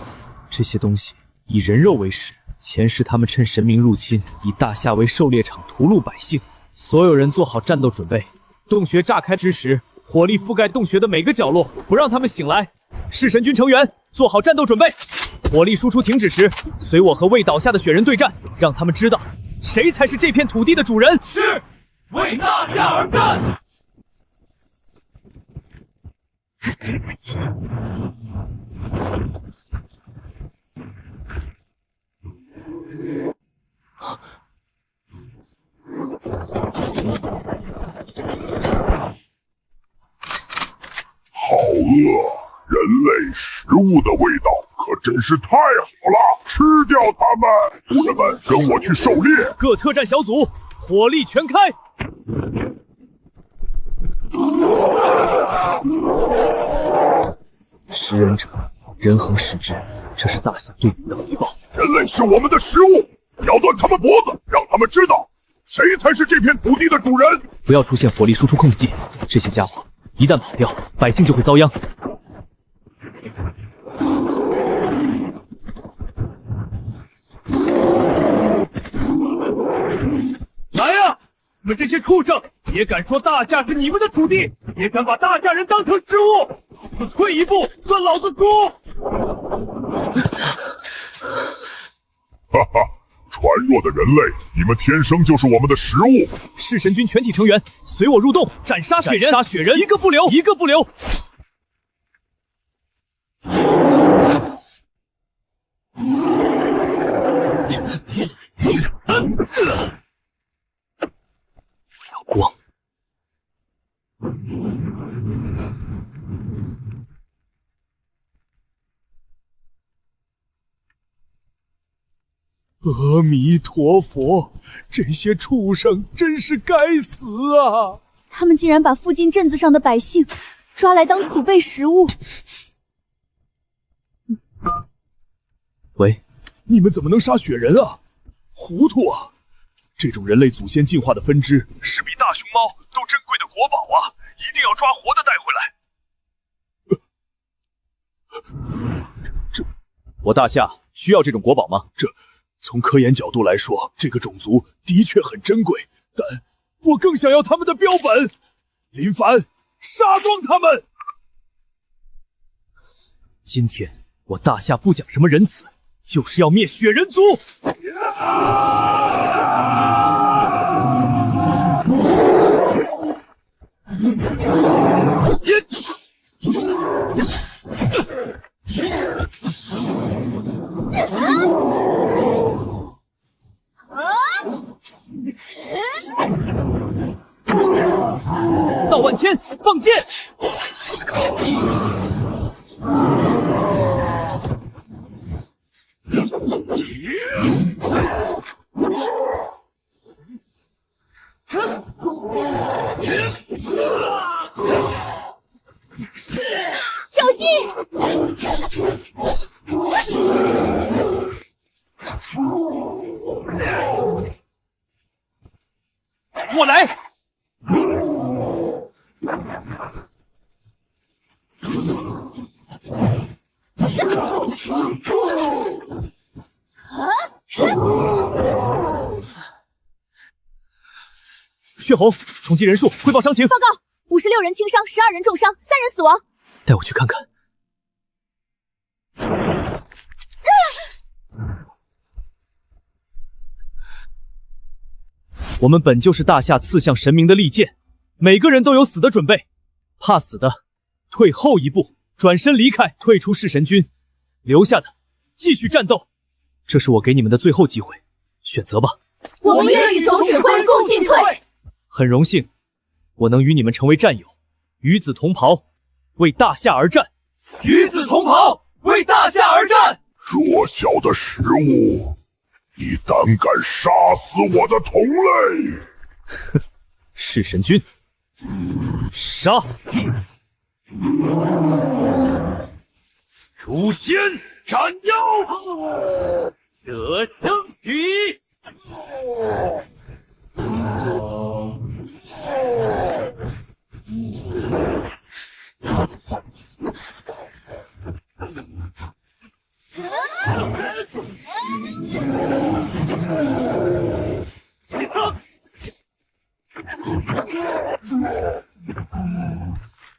这些东西以人肉为食，前世他们趁神明入侵，以大夏为狩猎场屠戮百姓。所有人做好战斗准备，洞穴炸开之时，火力覆盖洞穴的每个角落，不让他们醒来。弑神军成员做好战斗准备，火力输出停止时，随我和未倒下的雪人对战，让他们知道谁才是这片土地的主人。是，为大夏而战。好饿，人类食物的味道可真是太好了！吃掉它们！仆人们，跟我去狩猎！各特战小组，火力全开！食人者，人恒食之，这是大夏对你的回报。人类是我们的食物，咬断他们脖子，让他们知道谁才是这片土地的主人。不要出现火力输出控制器，这些家伙一旦跑掉，百姓就会遭殃。来呀！你们这些畜生，也敢说大夏是你们的土地，也敢把大夏人当成食物！老子退一步，算老子猪！的人类，你们天生就是我们的食物。弑神军全体成员，随我入洞，斩杀雪人！杀雪人，一个不留，一个不留！光。阿弥陀佛，这些畜生真是该死啊！他们竟然把附近镇子上的百姓抓来当土备食物。喂，你们怎么能杀雪人啊？糊涂啊！这种人类祖先进化的分支是比大熊猫都珍贵的国宝啊，一定要抓活的带回来。我大夏需要这种国宝吗？从科研角度来说，这个种族的确很珍贵，但我更想要他们的标本。林凡，杀光他们！今天我大夏不讲什么仁慈，就是要灭雪人族！道万千，放箭！小鸡！我来！血红，统计人数，汇报伤情。报告：56人轻伤，12人重伤，3人死亡。带我去看看。我们本就是大夏刺向神明的利剑，每个人都有死的准备。怕死的，退后一步，转身离开，退出弑神军；留下的，继续战斗。这是我给你们的最后机会，选择吧。我们愿与总指挥共进退。很荣幸，我能与你们成为战友，与子同袍，为大夏而战。与子同袍，为大夏而战。弱小的食物，你胆敢杀死我的同类？弑神军，杀！诛仙斩妖，得将敌。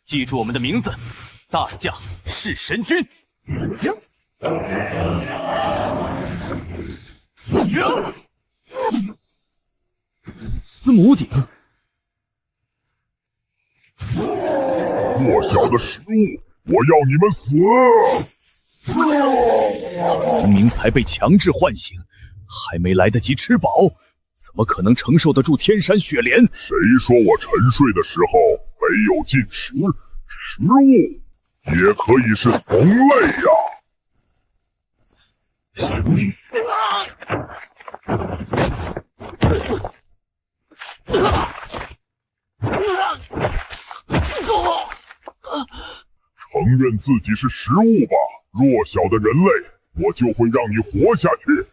记住我们的名字，大夏弑神军。司母鼎，弱小的食物，我要你们死！明明才被强制唤醒，还没来得及吃饱，怎么可能承受得住天山雪莲？谁说我沉睡的时候没有进食？食物也可以是同类呀！承认自己是食物吧，弱小的人类，我就会让你活下去。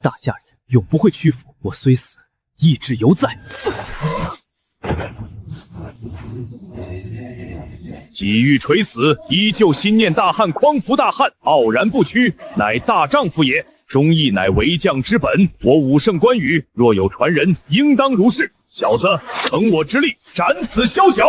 大夏人永不会屈服，我虽死，意志犹在。己欲垂死，依旧心念大汉，匡扶大汉，傲然不屈，乃大丈夫也。忠义乃为将之本。我武圣关羽，若有传人，应当如是。小子，乘我之力，斩此宵小。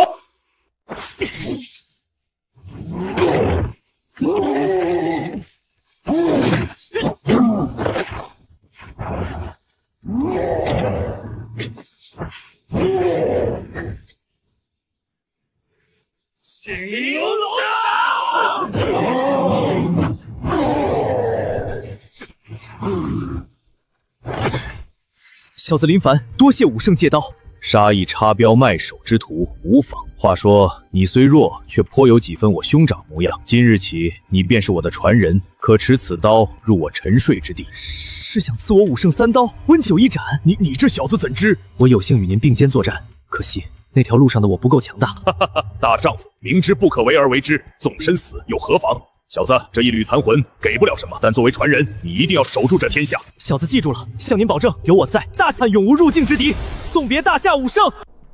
小子林凡，多谢武圣借刀。杀意插标卖首之徒无妨。话说你虽弱，却颇有几分我兄长模样。今日起，你便是我的传人，可持此刀入我沉睡之地。是想赐我武圣3刀，温酒一盏？你这小子怎知？我有幸与您并肩作战，可惜那条路上的我不够强大。哈哈哈！大丈夫明知不可为而为之，纵身死又何妨？小子，这一缕残魂给不了什么，但作为传人，你一定要守住这天下。小子记住了，向您保证，有我在，大夏永无入境之敌。送别大夏武圣。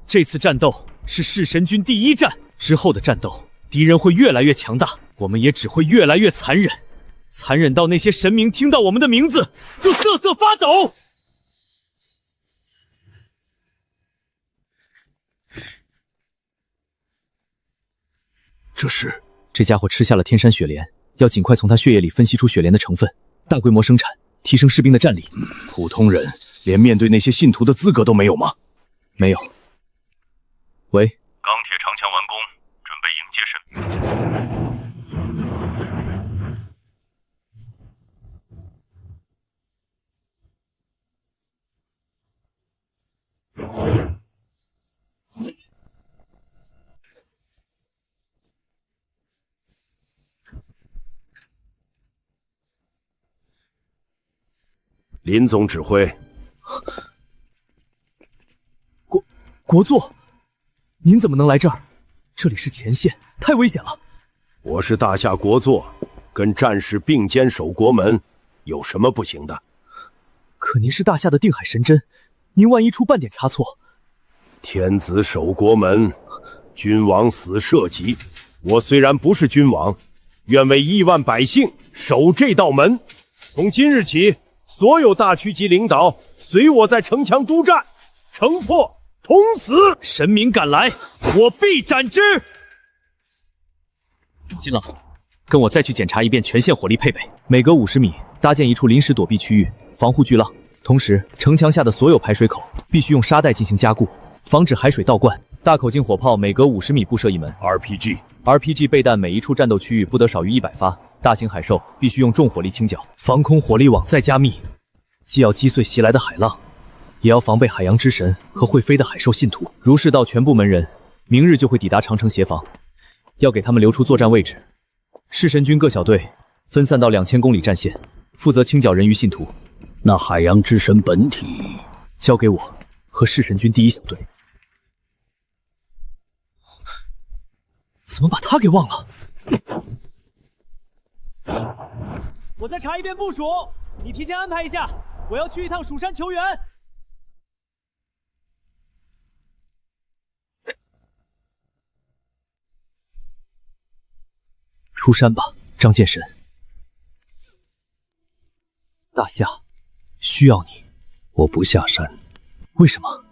这次战斗是弑神军第1战，之后的战斗，敌人会越来越强大，我们也只会越来越残忍，残忍到那些神明听到我们的名字就瑟瑟发抖。这家伙吃下了天山雪莲，要尽快从他血液里分析出雪莲的成分，大规模生产，提升士兵的战力。普通人连面对那些信徒的资格都没有吗？没有。喂，钢铁长墙完工，准备迎接神明。林总指挥，国座，您怎么能来这儿？这里是前线，太危险了。我是大夏国座，跟战士并肩守国门，有什么不行的？可您是大夏的定海神针，您万一出半点差错，天子守国门，君王死社稷。我虽然不是君王，愿为亿万百姓守这道门。从今日起，所有大区级领导随我在城墙督战，城破同死。神明赶来，我必斩之。金朗，跟我再去检查一遍全线火力配备，每隔50米搭建一处临时躲避区域，防护巨浪。同时，城墙下的所有排水口必须用沙袋进行加固，防止海水倒灌。大口径火炮每隔50米布设一门。RPG 备弹每一处战斗区域不得少于100发。大型海兽必须用重火力清剿，防空火力网再加密，既要击碎袭来的海浪，也要防备海洋之神和会飞的海兽信徒。如是到全部门人，明日就会抵达长城协防，要给他们留出作战位置。弑神军各小队分散到2000公里战线，负责清剿人鱼信徒。那海洋之神本体交给我和弑神军第1小队。怎么把他给忘了？我再查一遍部署，你提前安排一下，我要去一趟蜀山求援。出山吧，张剑神。大夏需要你。我不下山。为什么？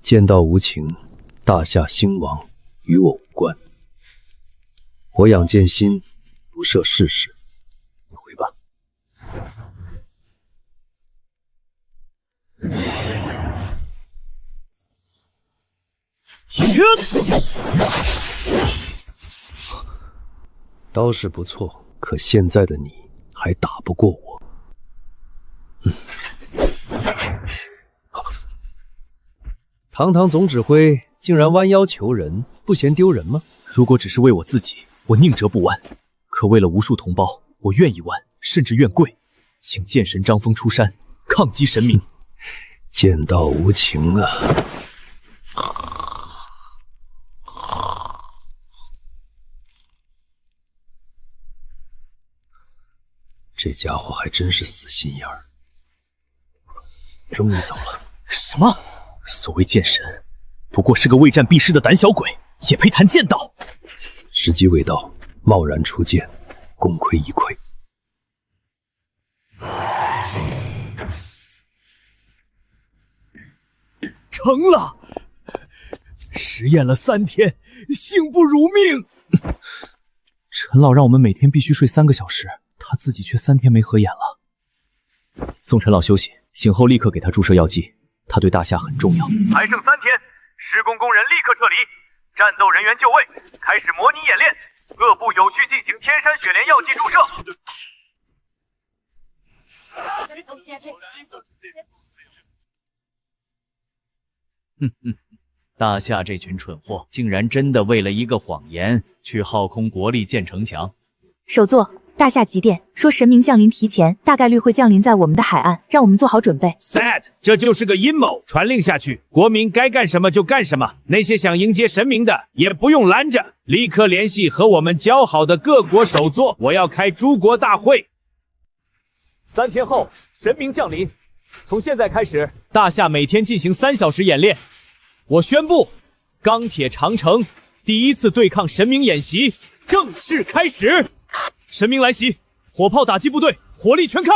剑道无情，大夏兴亡与我无关。我养剑心，不涉世事。你回吧。刀是不错，可现在的你还打不过我。堂堂总指挥竟然弯腰求人，不嫌丢人吗？如果只是为我自己，我宁折不弯；可为了无数同胞，我愿意弯，甚至愿跪。请剑神张峰出山，抗击神明。剑道无情啊！这家伙还真是死心眼儿。终于走了。什么？所谓剑神，不过是个未战必失的胆小鬼，也配谈剑道？时机未到，贸然出剑，功亏一篑。成了！实验了3天，幸不辱命。陈老让我们每天必须睡3个小时，他自己却3天没合眼了。送陈老休息，醒后立刻给他注射药剂，他对大夏很重要。还剩3天，施工工人立刻撤离，战斗人员就位，开始模拟演练，各部有序进行天山雪莲药剂注射。大夏这群蠢货，竟然真的为了一个谎言去耗空国力建城墙。首座，大夏急电说神明降临提前，大概率会降临在我们的海岸，让我们做好准备。 Sad， 这就是个阴谋，传令下去，国民该干什么就干什么。那些想迎接神明的，也不用拦着，立刻联系和我们交好的各国首座，我要开诸国大会。3天后，神明降临。从现在开始，大夏每天进行3小时演练。我宣布，钢铁长城第一次对抗神明演习正式开始。神明来袭，火炮打击部队火力全开。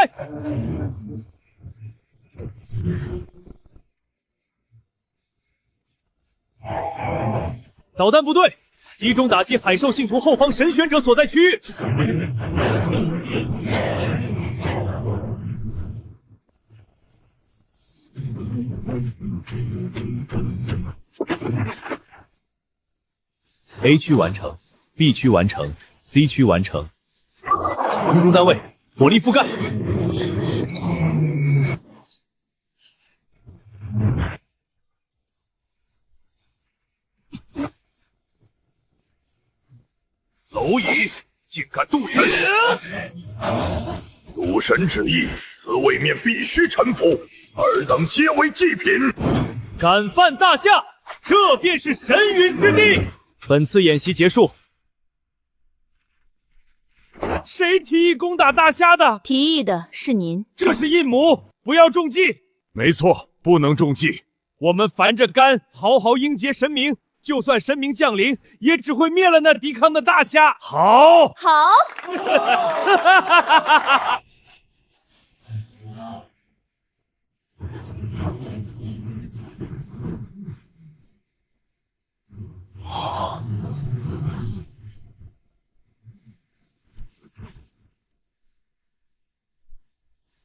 导弹部队集中打击海兽信徒后方神选者所在区域。A 区完成 ，B 区完成 ，C 区完成。空中单位火力覆盖。蝼蚁竟敢渡神！渡神之意，此位面必须臣服，尔等皆为祭品。敢犯大夏，这便是神陨之地。本次演习结束。谁提议攻打大夏的？提议的是您。这是阴谋，不要中计。没错，不能中计。我们凡着肝，好好迎接神明。就算神明降临，也只会灭了那抵抗的大夏。好，好。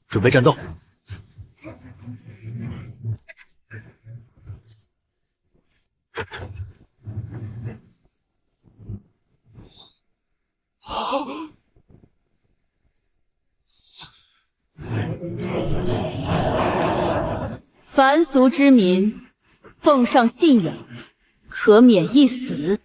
准备战斗。凡俗之民，奉上信仰，可免一死。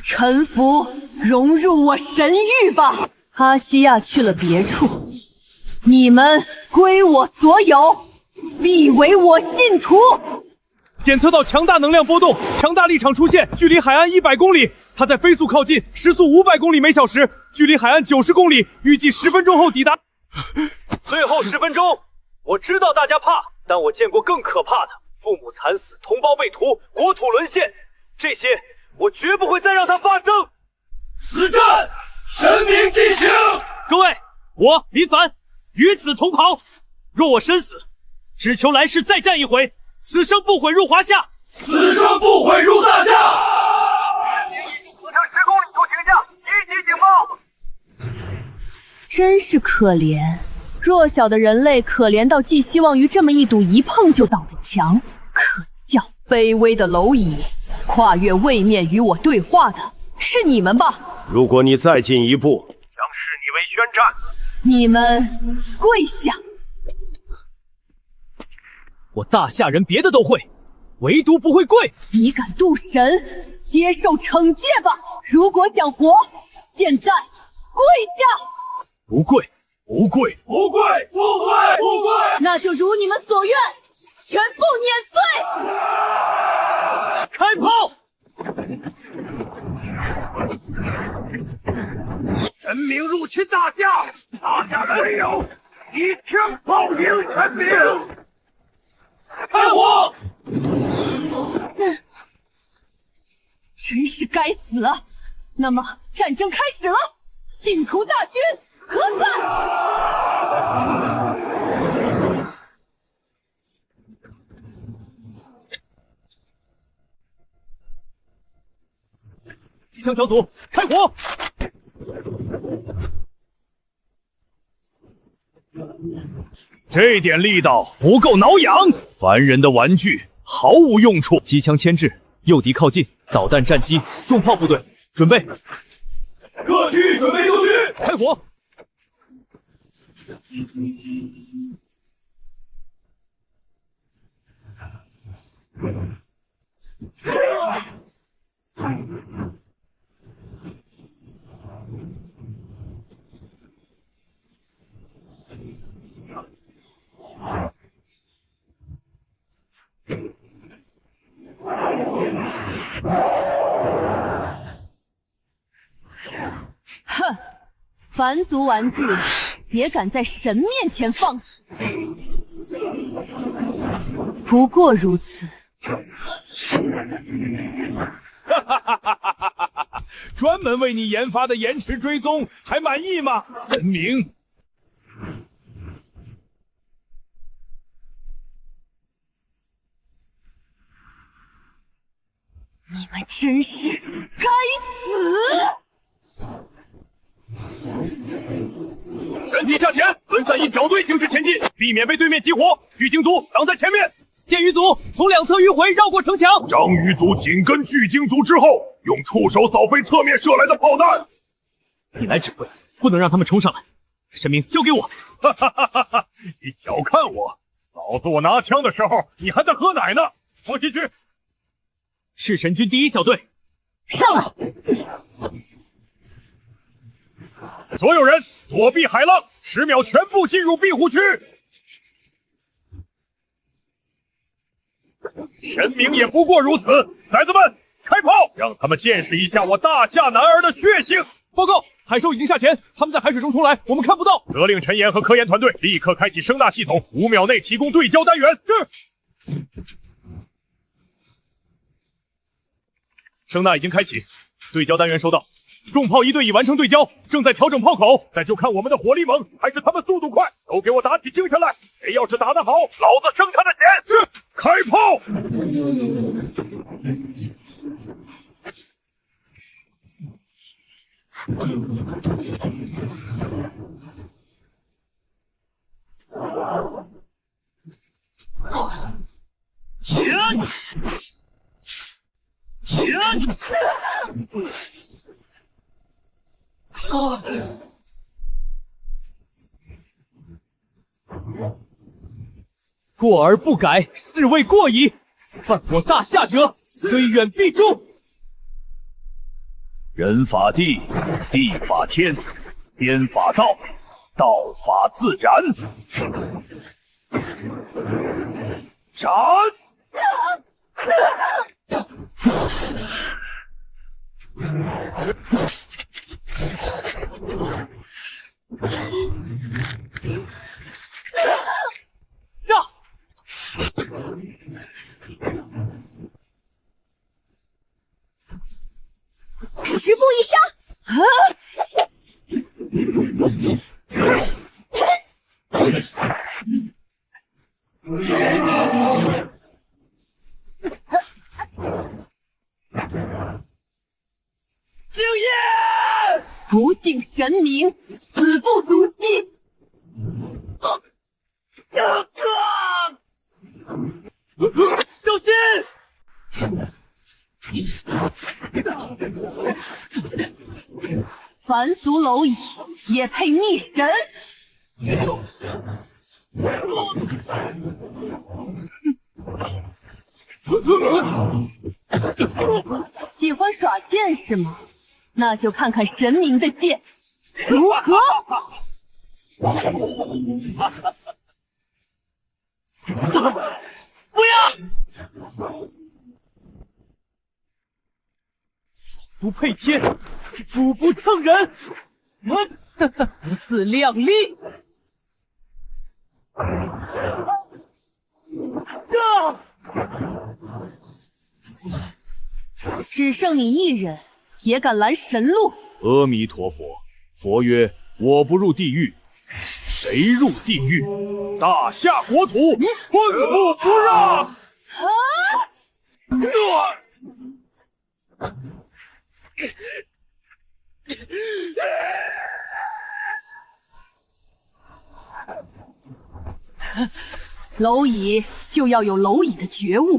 臣服，融入我神域吧！阿西亚去了别处，你们归我所有，必为我信徒。检测到强大能量波动，强大力场出现，距离海岸100公里。它在飞速靠近，时速500公里每小时，距离海岸90公里，预计10分钟后抵达。最后10分钟，我知道大家怕，但我见过更可怕的：父母惨死，同胞被屠，国土沦陷，这些我绝不会再让它发生。死战，神明进行！各位，我林凡与子同袍，若我身死，只求来世再战一回，此生不悔入华夏，此生不悔入大夏。死城10公里处请假，一级警报！真是可怜，弱小的人类可怜到寄希望于这么一堵一碰就倒的墙，可笑！卑微的蝼蚁，跨越位面与我对话的是你们吧？如果你再进一步，将视你为宣战。你们跪下！我大夏人别的都会，唯独不会跪。你敢渡神，接受惩戒吧！如果想活，现在跪下！不跪，不跪，不跪，不跪，不跪！那就如你们所愿，全部碾碎！开炮！神明入侵大夏，大夏人有以枪炮迎神明。开火！真是该死啊！那么战争开始了，信徒大军何在？机枪小组开火！这点力道不够挠痒，凡人的玩具毫无用处。机枪牵制，诱敌靠近，导弹战机，重炮部队准备，各区准备就绪，开火！哼，凡族玩具也敢在神面前放肆，不过如此。专门为你研发的延迟追踪，还满意吗？神明，你们真是该死！人体向前，分散以小队形式前进，避免被对面激活。巨鲸族挡在前面，剑鱼族从两侧迂回绕过城墙。章鱼族紧跟巨鲸族之后，用触手扫飞侧面射来的炮弹。你来指挥，不能让他们冲上来。神明，交给我！哈哈哈哈哈！你小看我，老子我拿枪的时候，你还在喝奶呢。放进去。弑神军第1小队，上来！所有人躲避海浪，10秒全部进入庇护区。神明也不过如此，崽子们，开炮，让他们见识一下我大夏男儿的血性！报告，海兽已经下潜，他们在海水中冲来，我们看不到。责令陈岩和科研团队立刻开启声纳系统，5秒内提供对焦单元。是。声纳已经开启，对焦单元收到。重炮一队已完成对焦，正在调整炮口，但就看我们的火力猛还是他们速度快。都给我打起精神来！谁要是打得好，老子生他的钱！是，开炮！过而不改，是谓过矣。犯我大夏者，虽远必诛。人法地，地法天，天法道，道法自然。斩！炸！10步一杀！敬业！不敬神明，死不足惜。小心！凡俗蝼蚁也配逆神？喜欢耍剑是吗？那就看看神明的剑如何！不要！不配天，俯不蹭人。不自量力！只剩你一人，也敢拦神路？阿弥陀佛，佛曰：我不入地狱，谁入地狱？大夏国土，寸步不让！蝼蚁就要有蝼蚁的觉悟，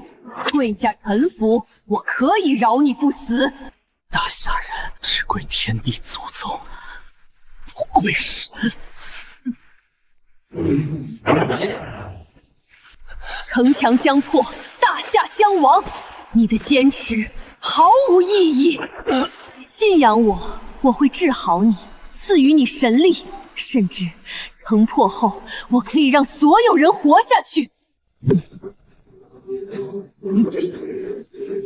跪下臣服，我可以饶你不死。大夏人只跪天地祖宗，不跪神。城墙将破，大夏将亡，你的坚持毫无意义。信仰我，我会治好你，赐予你神力，甚至城破后，我可以让所有人活下去。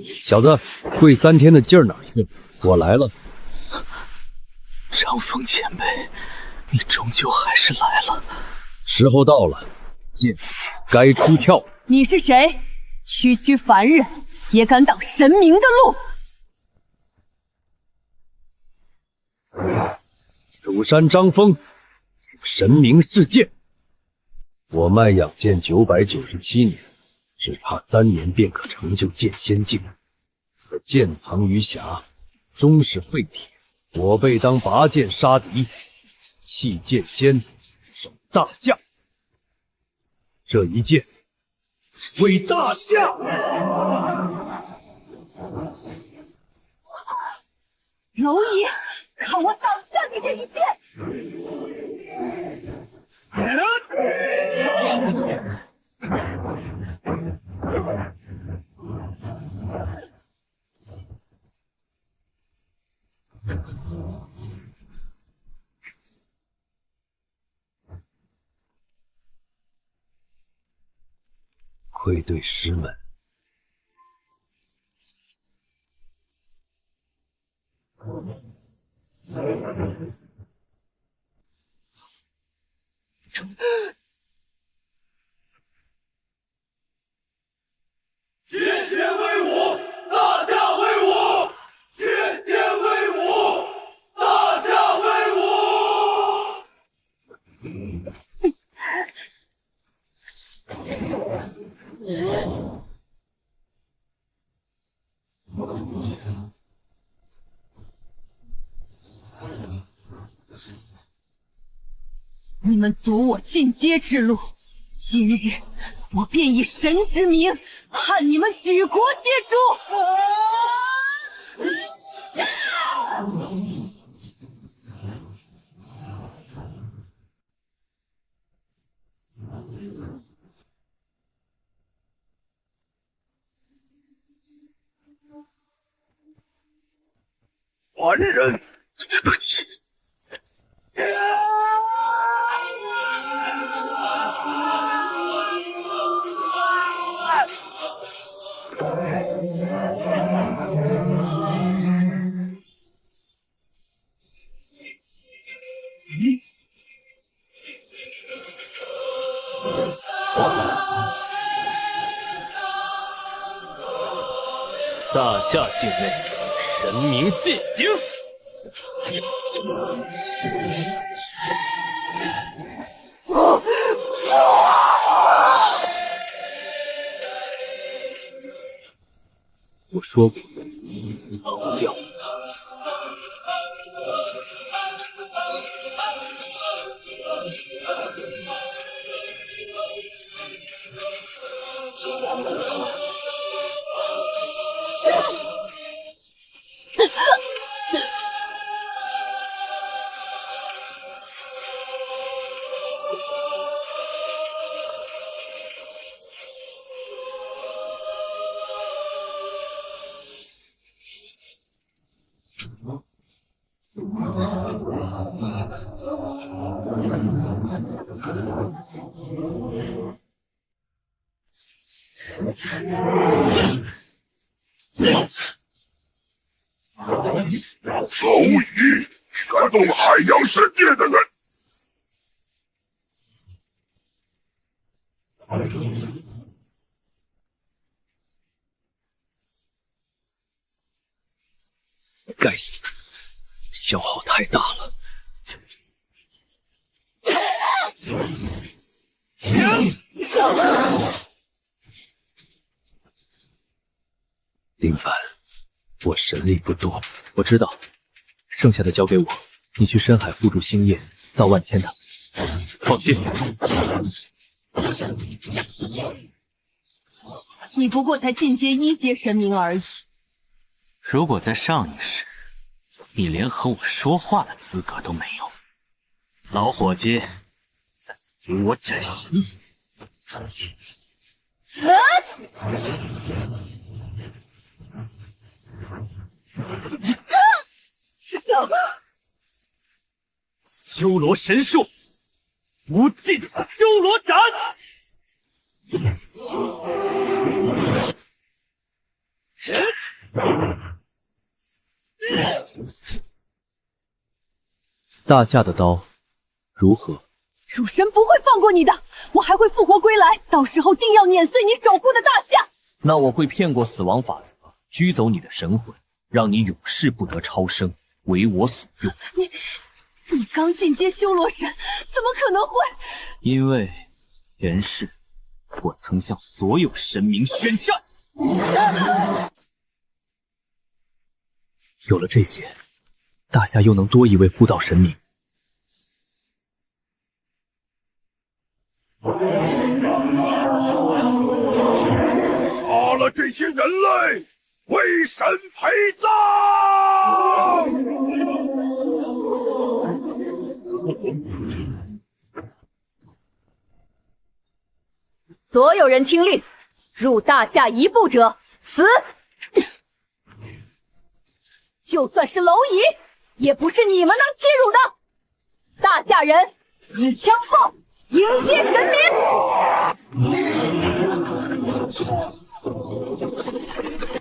小子，跪3天的劲儿哪去了？我来了。张峰前辈，你终究还是来了。时候到了，剑该出鞘。你是谁？区区凡人也敢挡神明的路？蜀山张峰，神明世剑。我卖养剑997年，只差3年便可成就剑仙境。可剑堂余霞终是废铁，我辈当拔剑杀敌，弃剑仙，守大夏。这一剑为大夏！蝼蚁，看我挡下你这一剑！愧对师门。天仙威武，大夏威武！天仙威武，大夏威武！你们阻我进阶之路，今日我便以神之名判你们举国皆诛！凡人，对不起。大夏境内，神明进行。我说过，跑掉。蝼蚁，敢动海洋世界的人！该死，消耗太大了。林凡，我神力不多，我知道，剩下的交给我。你去深海附住星夜，到万天的。放心，你不过才进阶1阶神明而已。如果在上一世，你连和我说话的资格都没有，老伙计，再次给我斩一！修罗神术，无尽修罗斩！大驾的刀如何？主神不会放过你的，我还会复活归来，到时候定要碾碎你守护的大夏。那我会骗过死亡法则，拘走你的神魂，让你永世不得超生，为我所用。你刚进阶修罗神，怎么可能会？因为前世我曾向所有神明宣战。有了这些，大家又能多一位护道神明。杀了这些人类，为神陪葬！所有人听令，入大夏一步者死！就算是蝼蚁，也不是你们能欺辱的。大夏人以枪炮迎接神明。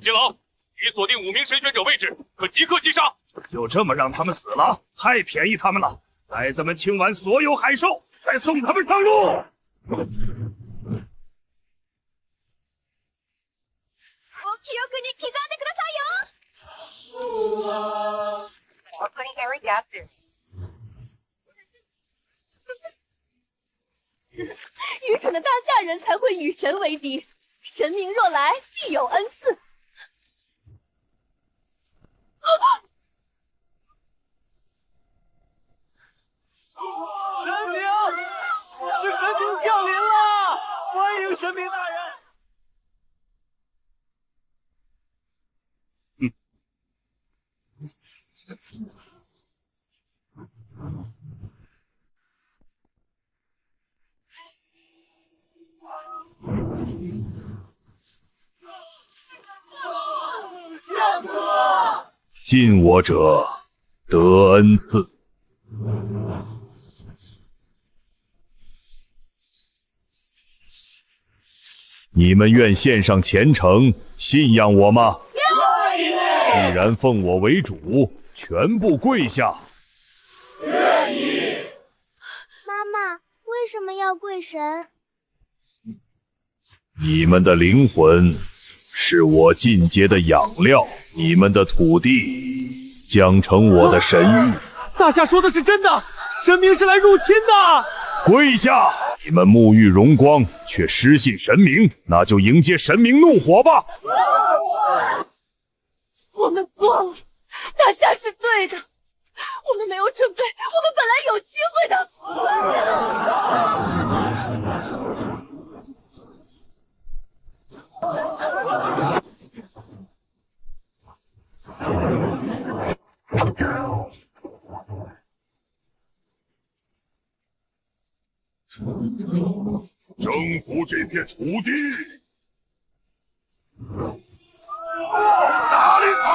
金老，已锁定5名神选者位置，可即刻击杀。就这么让他们死了，太便宜他们了！孩子们清完所有海兽，再送他们上路。愚蠢的大夏人才会与神为敌，神明若来，必有恩赐。神明，是神明降临了，欢迎神明大人。信我者得恩赐。你们愿献上虔诚，信仰我吗？既然奉我为主，全部跪下。愿意。妈妈，为什么要跪神？你们的灵魂是我进阶的养料，你们的土地将成我的神域。大夏说的是真的，神明是来入侵的。跪下！你们沐浴荣光，却失信神明，那就迎接神明怒火吧！我们错了，大夏是对的，我们没有准备，我们本来有机会的。征服这片土地！哪里跑！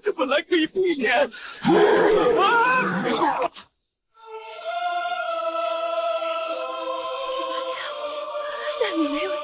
这本来可以避免。那里没有人。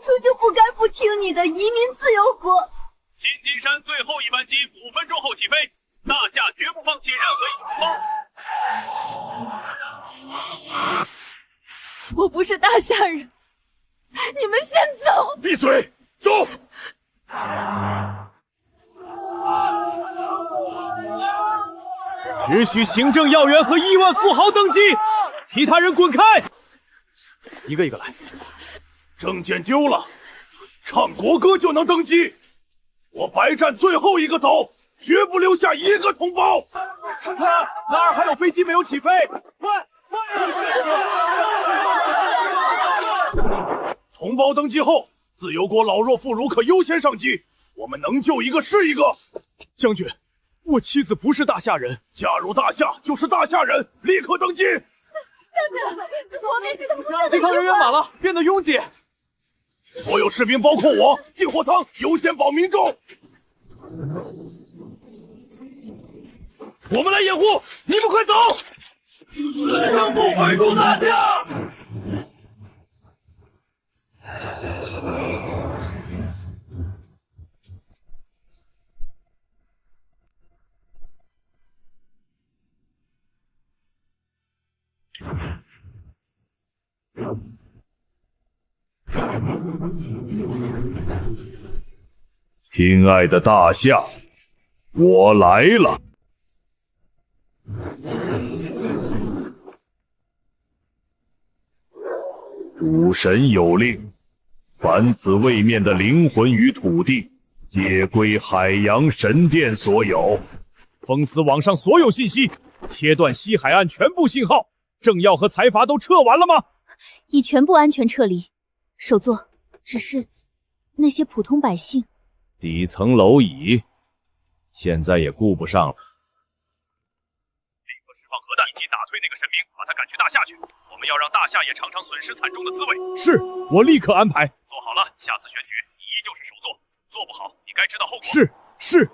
初就不该不听你的，移民自由国。新金山最后一班机5分钟后起飞，大夏绝不放弃任何一方。我不是大夏人，你们先走。闭嘴，走。只许行政要员和亿万富豪登基，其他人滚开！一个一个来。证件丢了，唱国歌就能登基。我白站最后一个走，绝不留下一个同胞。看看哪儿还有飞机没有起飞？同胞登基后，自由国老弱妇孺可优先上机，我们能救一个是一个。将军，我妻子不是大夏人，嫁入大夏就是大夏人，立刻登基。将军，我给机舱人员满了，变得拥挤。所有士兵，包括我，进货舱优先保民众。我们来掩护，你们快走！死生不悔出大夏！亲爱的大夏，我来了。主神有令，凡此位面的灵魂与土地，皆归海洋神殿所有。封死网上所有信息，切断西海岸全部信号。政要和财阀都撤完了吗？已全部安全撤离。首座，只是那些普通百姓，底层蝼蚁，现在也顾不上了。立刻释放核弹，以及打退那个神明，把他赶去大夏去。我们要让大夏也尝尝损失惨重的滋味。是，我立刻安排。做好了，下次选举你依旧是首座。做不好，你该知道后果。是。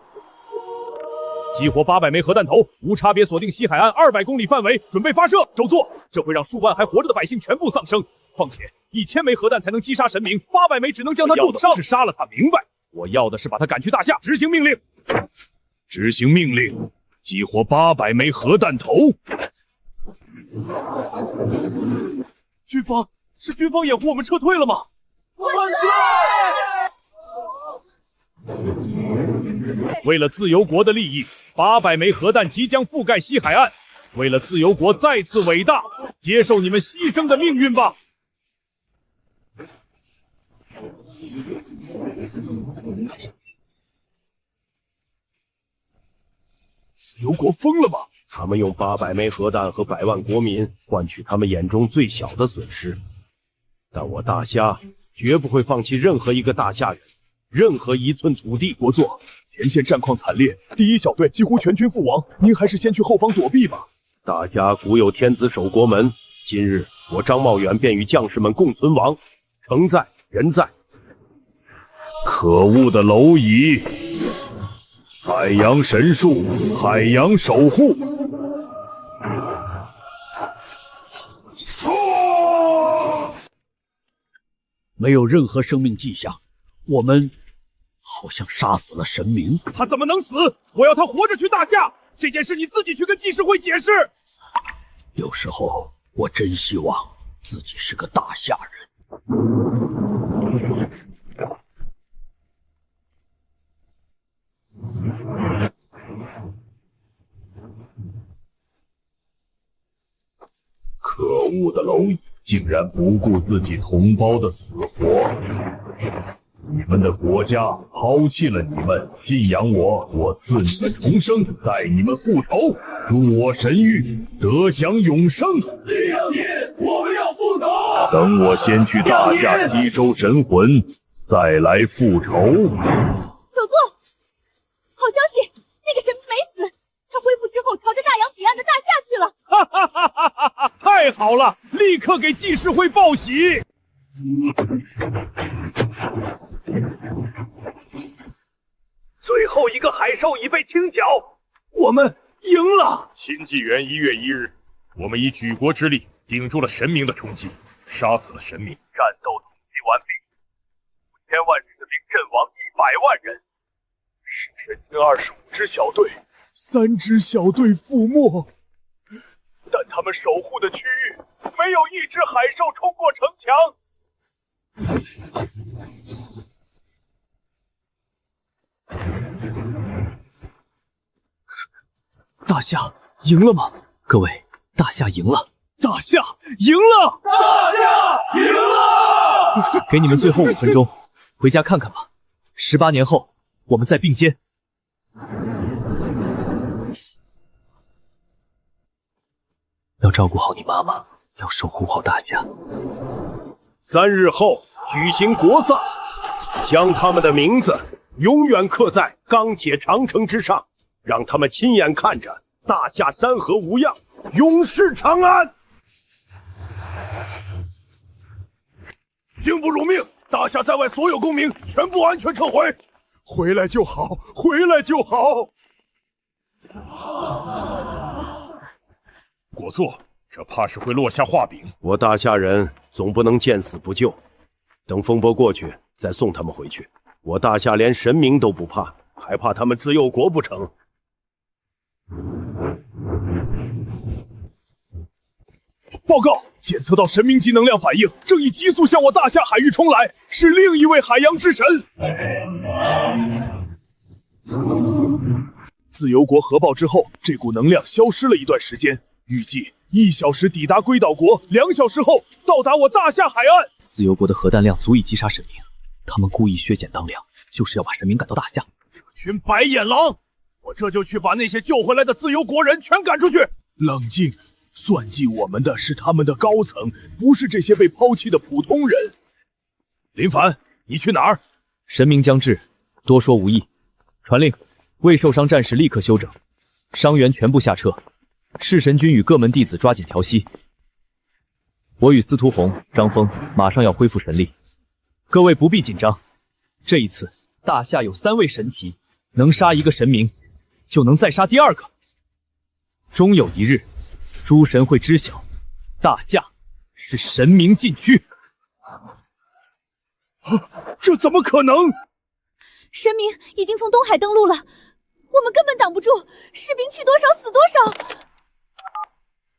激活800枚核弹头，无差别锁定西海岸200公里范围，准备发射。首座，这会让数万还活着的百姓全部丧生。况且1000枚核弹才能击杀神明，800枚只能将他救得上，是杀了他。明白？我要的是把他赶去大夏。执行命令。执行命令，激活800枚核弹头。军方是军方掩护我们撤退了吗？万岁！为了自由国的利益，800枚核弹即将覆盖西海岸。为了自由国再次伟大，接受你们牺牲的命运吧。自由国疯了吗？他们用800枚核弹和100万国民换取他们眼中最小的损失，但我大夏绝不会放弃任何一个大夏人，任何一寸土地。国座，前线战况惨烈，第1小队几乎全军覆亡，您还是先去后方躲避吧。大家古有天子守国门，今日我张茂远便与将士们共存亡，城在人在。可恶的蝼蚁！海洋神树，海洋守护。没有任何生命迹象，我们好像杀死了神明。他怎么能死？我要他活着去大夏。这件事你自己去跟纪事会解释。有时候我真希望自己是个大夏人。可恶的蝼蚁，竟然不顾自己同胞的死活！你们的国家抛弃了你们，信仰我，我赐你们重生，带你们复仇，助我神谕，得享永生。力量体，我们要复仇！等我先去大夏吸收神魂，再来复仇。首座，好消息，那个神明没死，他恢复之后朝着大洋彼岸的大夏去了。哈哈哈哈哈哈！太好了，立刻给纪事会报喜。最后一个海兽已被清剿，我们赢了！新纪元1月1日，我们以举国之力顶住了神明的冲击，杀死了神明。战斗统计完毕。万士兵阵亡100万人，弑神军25支小队，3支小队覆没。但他们守护的区域没有一只海兽冲过城墙。大夏赢了吗？各位，大夏赢了！大夏赢了！大夏赢了！给你们最后5分钟，回家看看吧。18年后，我们再并肩。要照顾好你妈妈，要守护好大夏。3日后举行国葬，将他们的名字永远刻在钢铁长城之上，让他们亲眼看着大夏山河无恙，永世长安。刑不如命，大夏在外所有公民全部安全撤回。回来就好，回来就好。果作，这怕是会落下画饼。我大夏人总不能见死不救，等风波过去再送他们回去。我大夏连神明都不怕，还怕他们自幼国不成？报告，检测到神明级能量反应，正以急速向我大夏海域冲来，是另一位海洋之神。自由国核爆之后，这股能量消失了一段时间，预计1小时抵达龟岛国，2小时后到达我大夏海岸。自由国的核弹量足以击杀神明，他们故意削减当量，就是要把神明赶到大夏。这群白眼狼，我这就去把那些救回来的自由国人全赶出去。冷静。算计我们的是他们的高层，不是这些被抛弃的普通人。林凡，你去哪儿？神明将至，多说无益。传令，未受伤战士立刻休整，伤员全部下撤。弑神军与各门弟子抓紧调息。我与司徒红、张峰马上要恢复神力，各位不必紧张。这一次，大夏有3位神奇，能杀一个神明，就能再杀第2个。终有一日，诸神会知晓，大夏是神明禁区。这怎么可能？神明已经从东海登陆了，我们根本挡不住，士兵去多少死多少。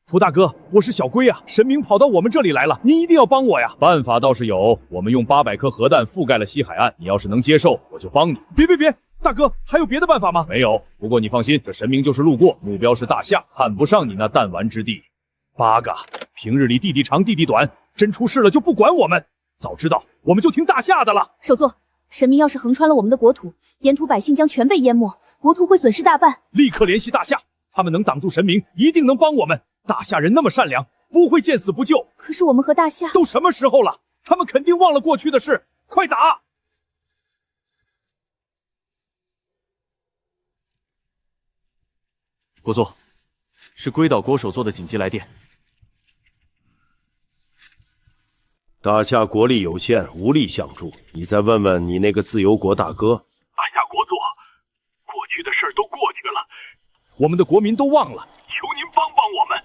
蒲大哥，我是小龟啊，神明跑到我们这里来了，您一定要帮我呀！办法倒是有，我们用800颗核弹覆盖了西海岸，你要是能接受，我就帮你。别，大哥，还有别的办法吗？没有，不过你放心，这神明就是路过，目标是大夏，看不上你那弹丸之地。八嘎，平日里弟弟长弟弟短，真出事了就不管我们。早知道我们就听大夏的了。首座，神明要是横穿了我们的国土，沿途百姓将全被淹没，国土会损失大半。立刻联系大夏，他们能挡住神明，一定能帮我们。大夏人那么善良，不会见死不救。可是我们和大夏都什么时候了？他们肯定忘了过去的事。快打！国座，是龟岛国首座的紧急来电。大夏国力有限，无力相助。你再问问你那个自由国大哥。大夏国座，过去的事都过去了，我们的国民都忘了，求您帮帮我们。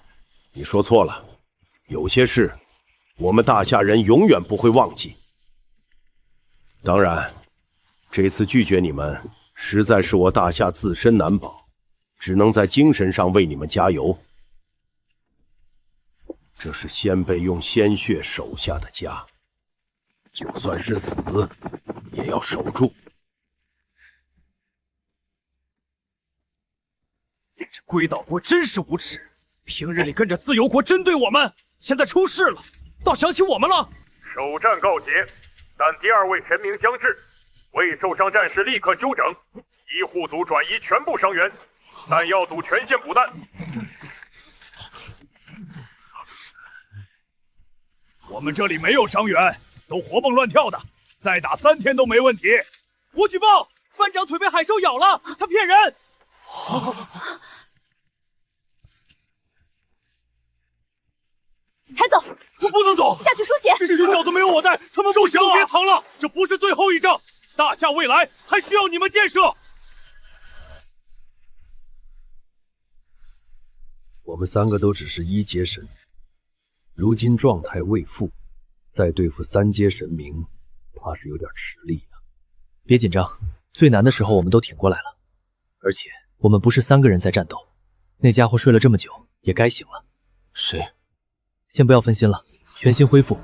你说错了，有些事我们大夏人永远不会忘记。当然，这次拒绝你们，实在是我大夏自身难保，只能在精神上为你们加油。这是先辈用鲜血守下的家，就算是死，也要守住。这龟岛国真是无耻，平日里跟着自由国针对我们，现在出事了，倒想起我们了。首战告捷，但第2位神明将至，未受伤战士立刻休整，医护组转移全部伤员，弹药组全线补弹。我们这里没有伤员，都活蹦乱跳的，再打3天都没问题。我举报，班长腿被海兽咬了，他骗人。抬走！我不能走，下去输血。这群鸟都没有我带，他们不行了。别藏了，这不是最后一仗，大夏未来还需要你们建设。我们3个都只是1阶神，如今状态未复，再对付3阶神明，怕怕是有点吃力啊。别紧张，最难的时候我们都挺过来了，而且我们不是3个人在战斗，那家伙睡了这么久，也该醒了。谁？先不要分心了，全心恢复。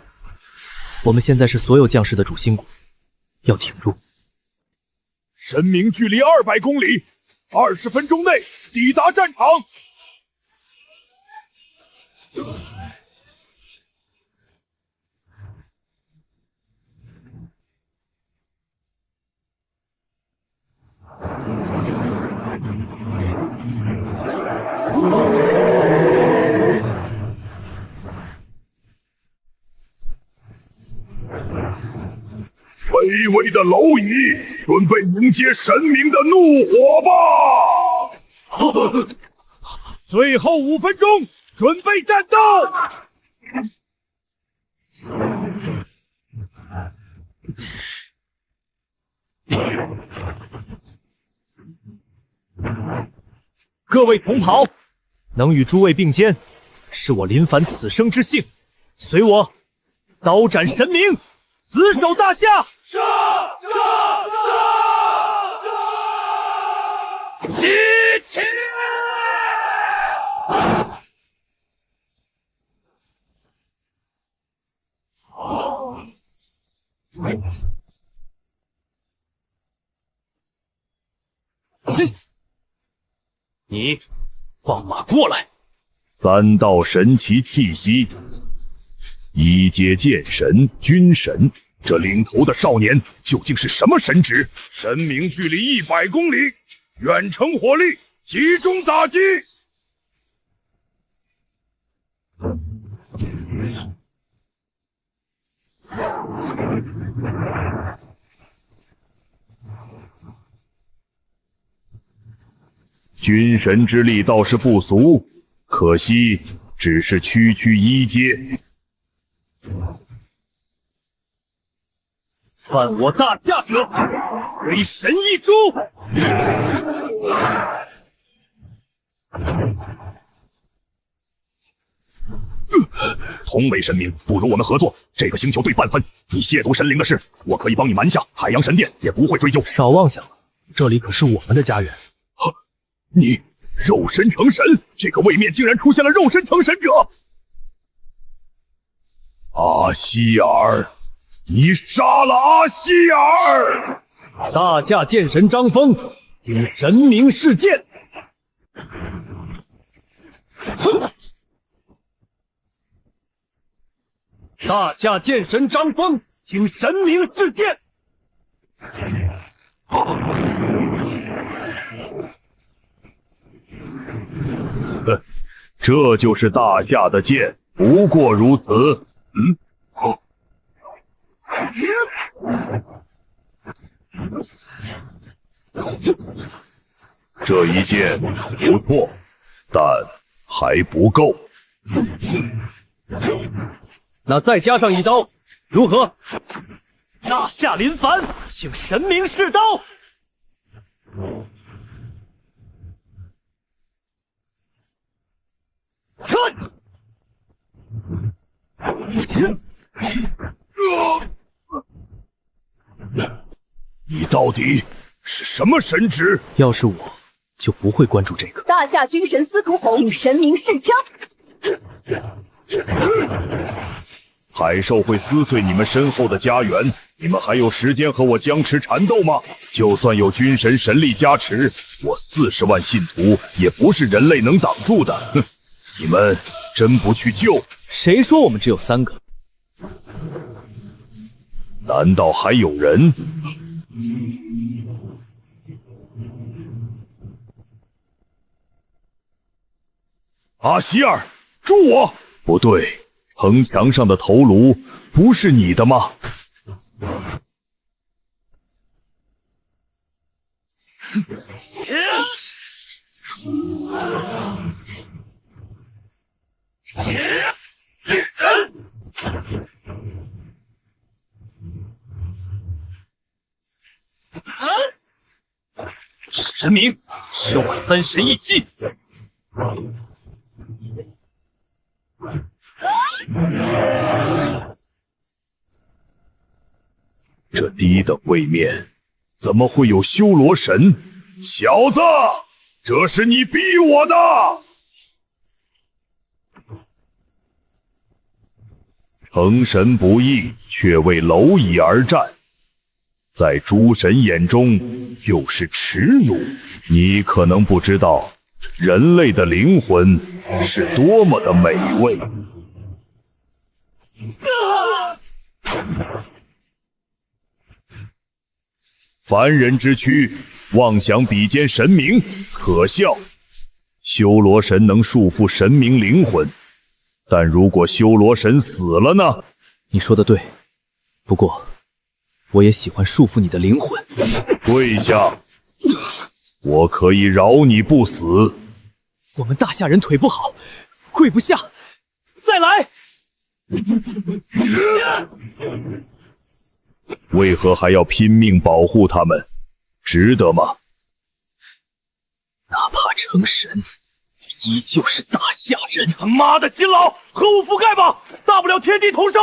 我们现在是所有将士的主心骨，要挺住。神明距离200公里，20分钟内抵达战场。巍巍的蝼蚁，准备迎接神明的怒火吧！最后5分钟，准备战斗！各位同袍，能与诸位并肩，是我林凡此生之幸。随我，刀斩神明，死守大夏！齐齐！你放马过来！3道神奇气息，一阶剑神、军神，这领头的少年究竟是什么神职？神明距离100公里，远程火力集中打击。军神之力倒是不俗，可惜只是区区1阶。犯我大夏者，为神一诛！同为神明，不如我们合作。这个星球对半分，你亵渎神灵的事，我可以帮你瞒下。海洋神殿也不会追究。少妄想了，这里可是我们的家园。你肉身成神，这个位面竟然出现了肉身成神者！阿希尔，你杀了阿希尔！大夏剑神张峰，请神明示剑。大夏剑神张峰，请神明示剑。这就是大夏的剑，不过如此。这一剑不错，但还不够。那再加上1刀，如何？大夏林凡，请神明示刀。你到底是什么神职？要是我，就不会关注这个。大夏军神司徒侯，请神明示枪。海兽会撕碎你们身后的家园，你们还有时间和我僵持缠斗吗？就算有军神神力加持，我40万信徒也不是人类能挡住的。哼，你们真不去救？谁说我们只有3个？难道还有人？阿希尔，助我！不对，城墙上的头颅不是你的吗？神明，是我3神一击！这低等位面怎么会有修罗神？小子，这是你逼我的！成神不易，却为蝼蚁而战，在诸神眼中就是耻辱。你可能不知道，人类的灵魂是多么的美味。凡人之躯，妄想比肩神明，可笑。修罗神能束缚神明灵魂，但如果修罗神死了呢？你说的对，不过我也喜欢束缚你的灵魂。跪下，我可以饶你不死。我们大夏人腿不好，跪不下，再来。为何还要拼命保护他们？值得吗？哪怕成神，依旧是大夏人。他妈的，金老，和我覆盖吧，大不了天地同寿。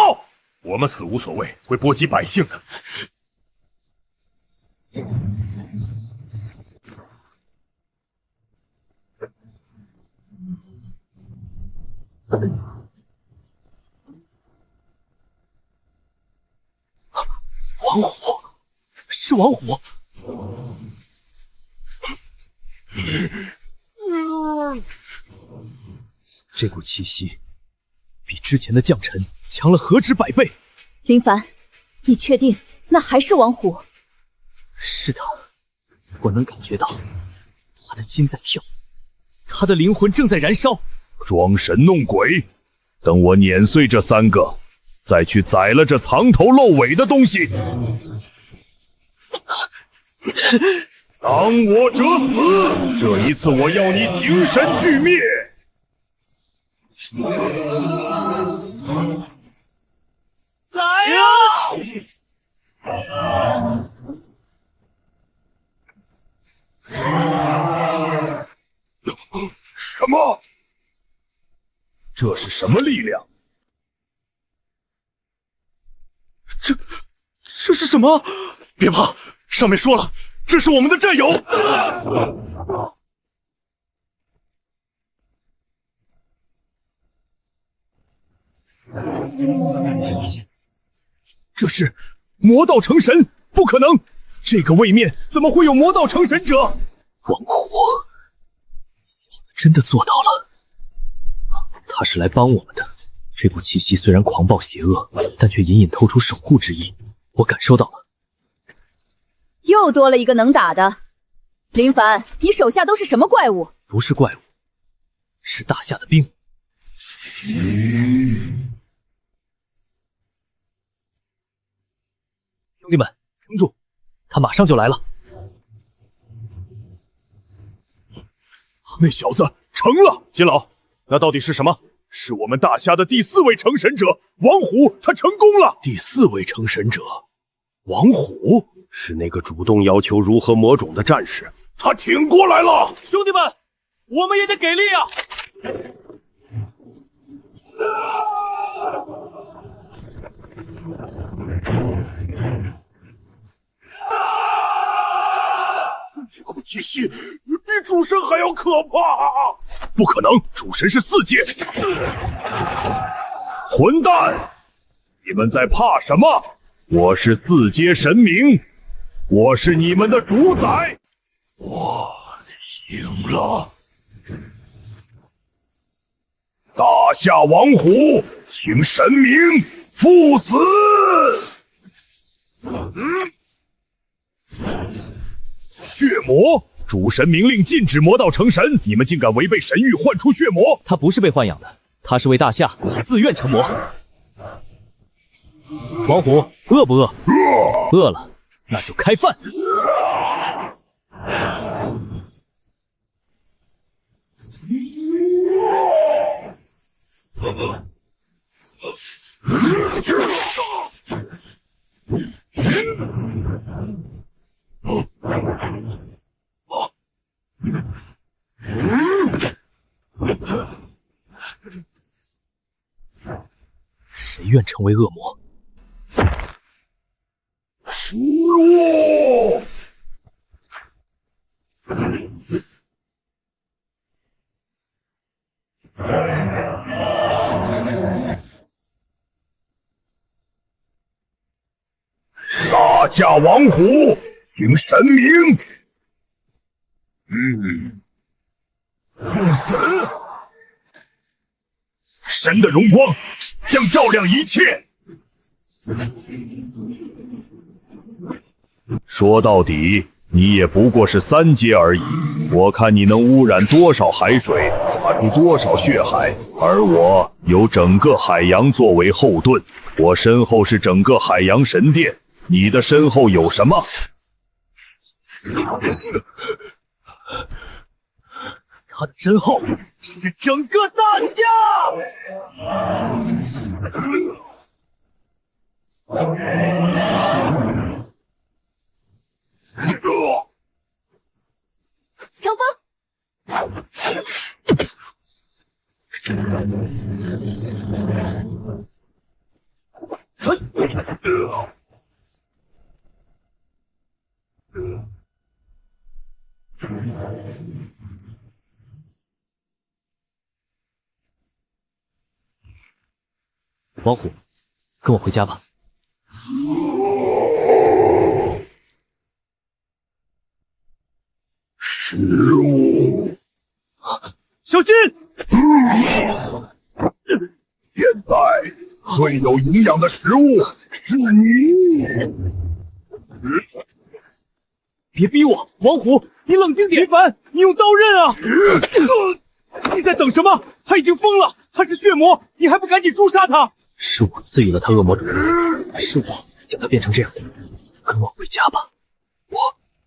我们死无所谓，会波及百姓的。王虎，是王虎。这股气息比之前的将臣强了何止100倍。林凡，你确定那还是王虎？是的，我能感觉到他的心在跳，他的灵魂正在燃烧。装神弄鬼，等我碾碎这3个，再去宰了这藏头露尾的东西。当我者死，这一次我要你精神俱灭。来呀！什么？这是什么力量？这是什么？别怕，上面说了，这是我们的战友。这是魔道成神，不可能！这个位面怎么会有魔道成神者？王虎真的做到了，他是来帮我们的。这股气息虽然狂暴邪恶，但却隐隐透出守护之意，我感受到了。又多了一个能打的。林凡，你手下都是什么怪物？不是怪物，是大夏的兵。兄弟们，撑住，他马上就来了。那小子成了！金老，那到底是什么？是我们大夏的第4位成神者王虎，他成功了。第4位成神者王虎是那个主动要求如何魔种的战士，他挺过来了。兄弟们，我们也得给力啊！这股气息比主神还要可怕！不可能，主神是4阶。混蛋！你们在怕什么？我是4阶神明，我是你们的主宰。我赢了。大夏王虎，请神明赴死！血魔，主神明令禁止魔道成神，你们竟敢违背神谕唤出血魔！他不是被豢养的，他是为大夏自愿成魔。王虎饿不饿？饿了，那就开饭。谁愿成为恶魔？大驾王虎，听神明。不死。神的荣光将照亮一切。说到底，你也不过是3阶而已。我看你能污染多少海水，化出多少血海，而我有整个海洋作为后盾。我身后是整个海洋神殿，你的身后有什么？他的身后是整个大夏。乘风。王虎，跟我回家吧。食物，小心！现在最有营养的食物是你。别逼我，王虎，你冷静点。林凡，你用刀刃啊！你在等什么？他已经疯了，他是血魔，你还不赶紧诛杀他！是我赐予了他恶魔种子，是我将他变成这样的。跟我回家吧。我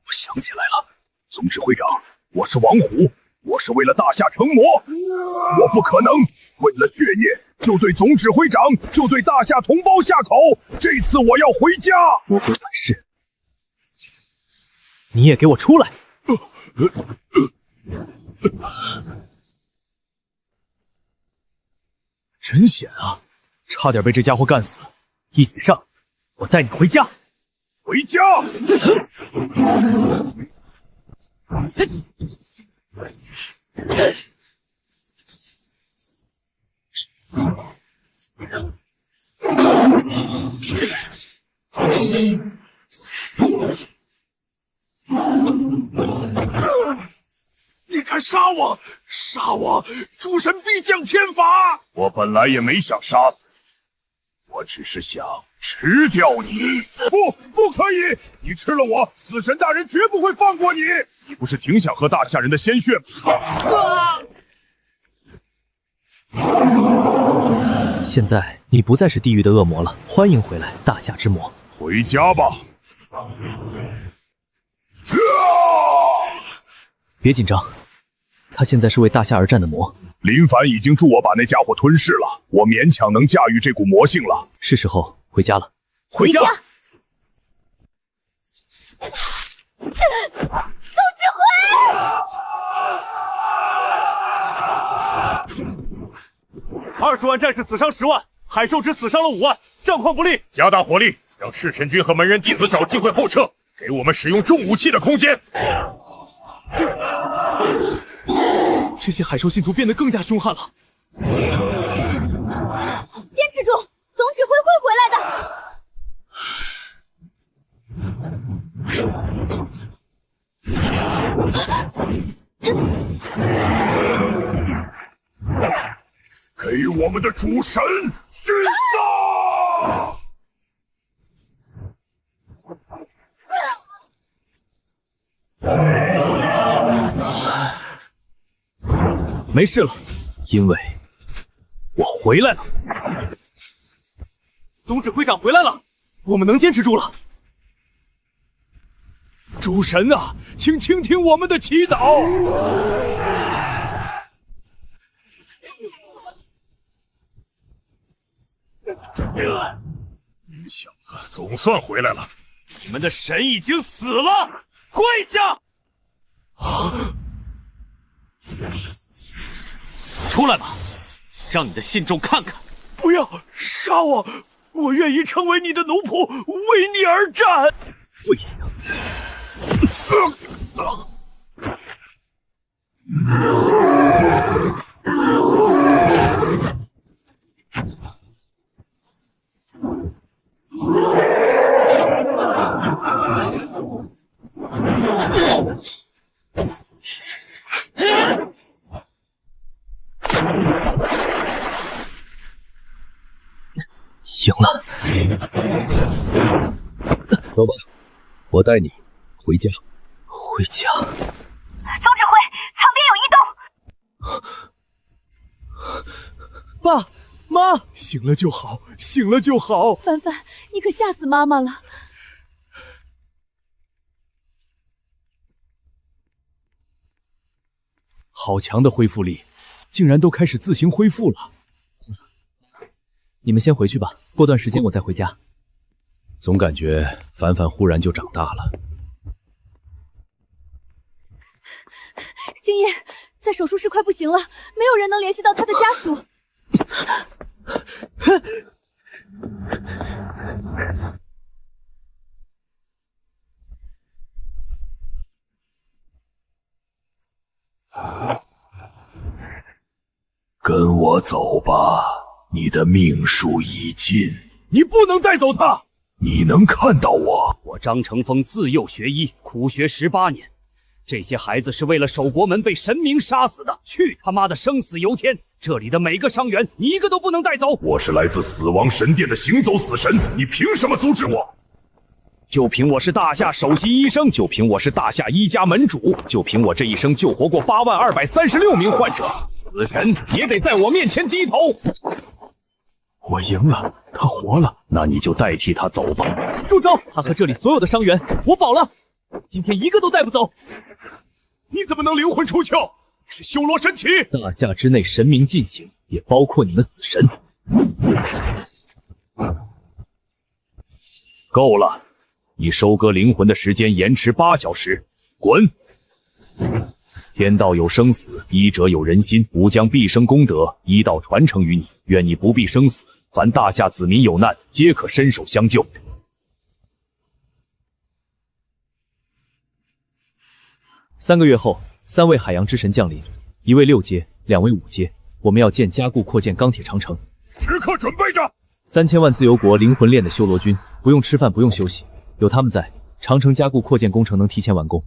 想起来了，总指挥长，我是王虎，我是为了大夏成魔，我不可能为了血液就对总指挥长，就对大夏同胞下口。这次我要回家。魔鬼反噬，你也给我出来！真险啊！差点被这家伙干死。一起上，我带你回家。回家！你敢杀我！杀我！诸神必降天罚！我本来也没想杀死你，我只是想吃掉你。不可以！你吃了我，死神大人绝不会放过你。你不是挺想喝大夏人的鲜血吗？现在你不再是地狱的恶魔了，欢迎回来，大夏之魔。回家吧。别紧张，他现在是为大夏而战的魔。林凡已经助我把那家伙吞噬了，我勉强能驾驭这股魔性了。是时候回家了。回家！总指挥！20万战士死伤10万，海兽只死伤了5万，战况不利，加大火力，让赤神军和门人弟子找机会后撤，给我们使用重武器的空间。这些海兽信徒变得更加凶悍了。坚持住，总指挥会回来的。给我们的主神殉葬！没事了，因为我回来了。总指挥长回来了，我们能坚持住了。主神啊，请倾听我们的祈祷。你小子总算回来了！你们的神已经死了，跪下！出来吧，让你的信众看看。不要杀我，我愿意成为你的奴仆，为你而战。跪下！赢了，走吧，我带你回家。回家。总指挥，旁边有异动。爸妈，醒了就好，醒了就好。凡凡，你可吓死妈妈了。好强的恢复力，竟然都开始自行恢复了。你们先回去吧，过段时间我再回家。总感觉凡凡忽然就长大了。星夜在手术室快不行了，没有人能联系到他的家属。跟我走吧，你的命数已尽。你不能带走他！你能看到我？我张成峰自幼学医，苦学18年。这些孩子是为了守国门被神明杀死的，去他妈的生死由天！这里的每个伤员，你一个都不能带走。我是来自死亡神殿的行走死神，你凭什么阻止我？就凭我是大夏首席医生，就凭我是大夏一家门主，就凭我这一生救活过8万236名患者，死神也得在我面前低头。我赢了，他活了，那你就代替他走吧。住手！他和这里所有的伤员，我保了，今天一个都带不走。你怎么能灵魂出窍？这修罗神旗！大夏之内神明进行，也包括你们死神。够了，你收割灵魂的时间延迟8小时，滚！天道有生死，医者有仁心，吾将毕生功德医道传承于你，愿你不必生死。凡大夏子民有难，皆可伸手相救。3个月后，3位海洋之神降临，1位6阶，2位5阶。我们要加固扩建钢铁长城。时刻准备着！3000万自由国灵魂链的修罗军，不用吃饭，不用休息，有他们在，长城加固扩建工程能提前完工。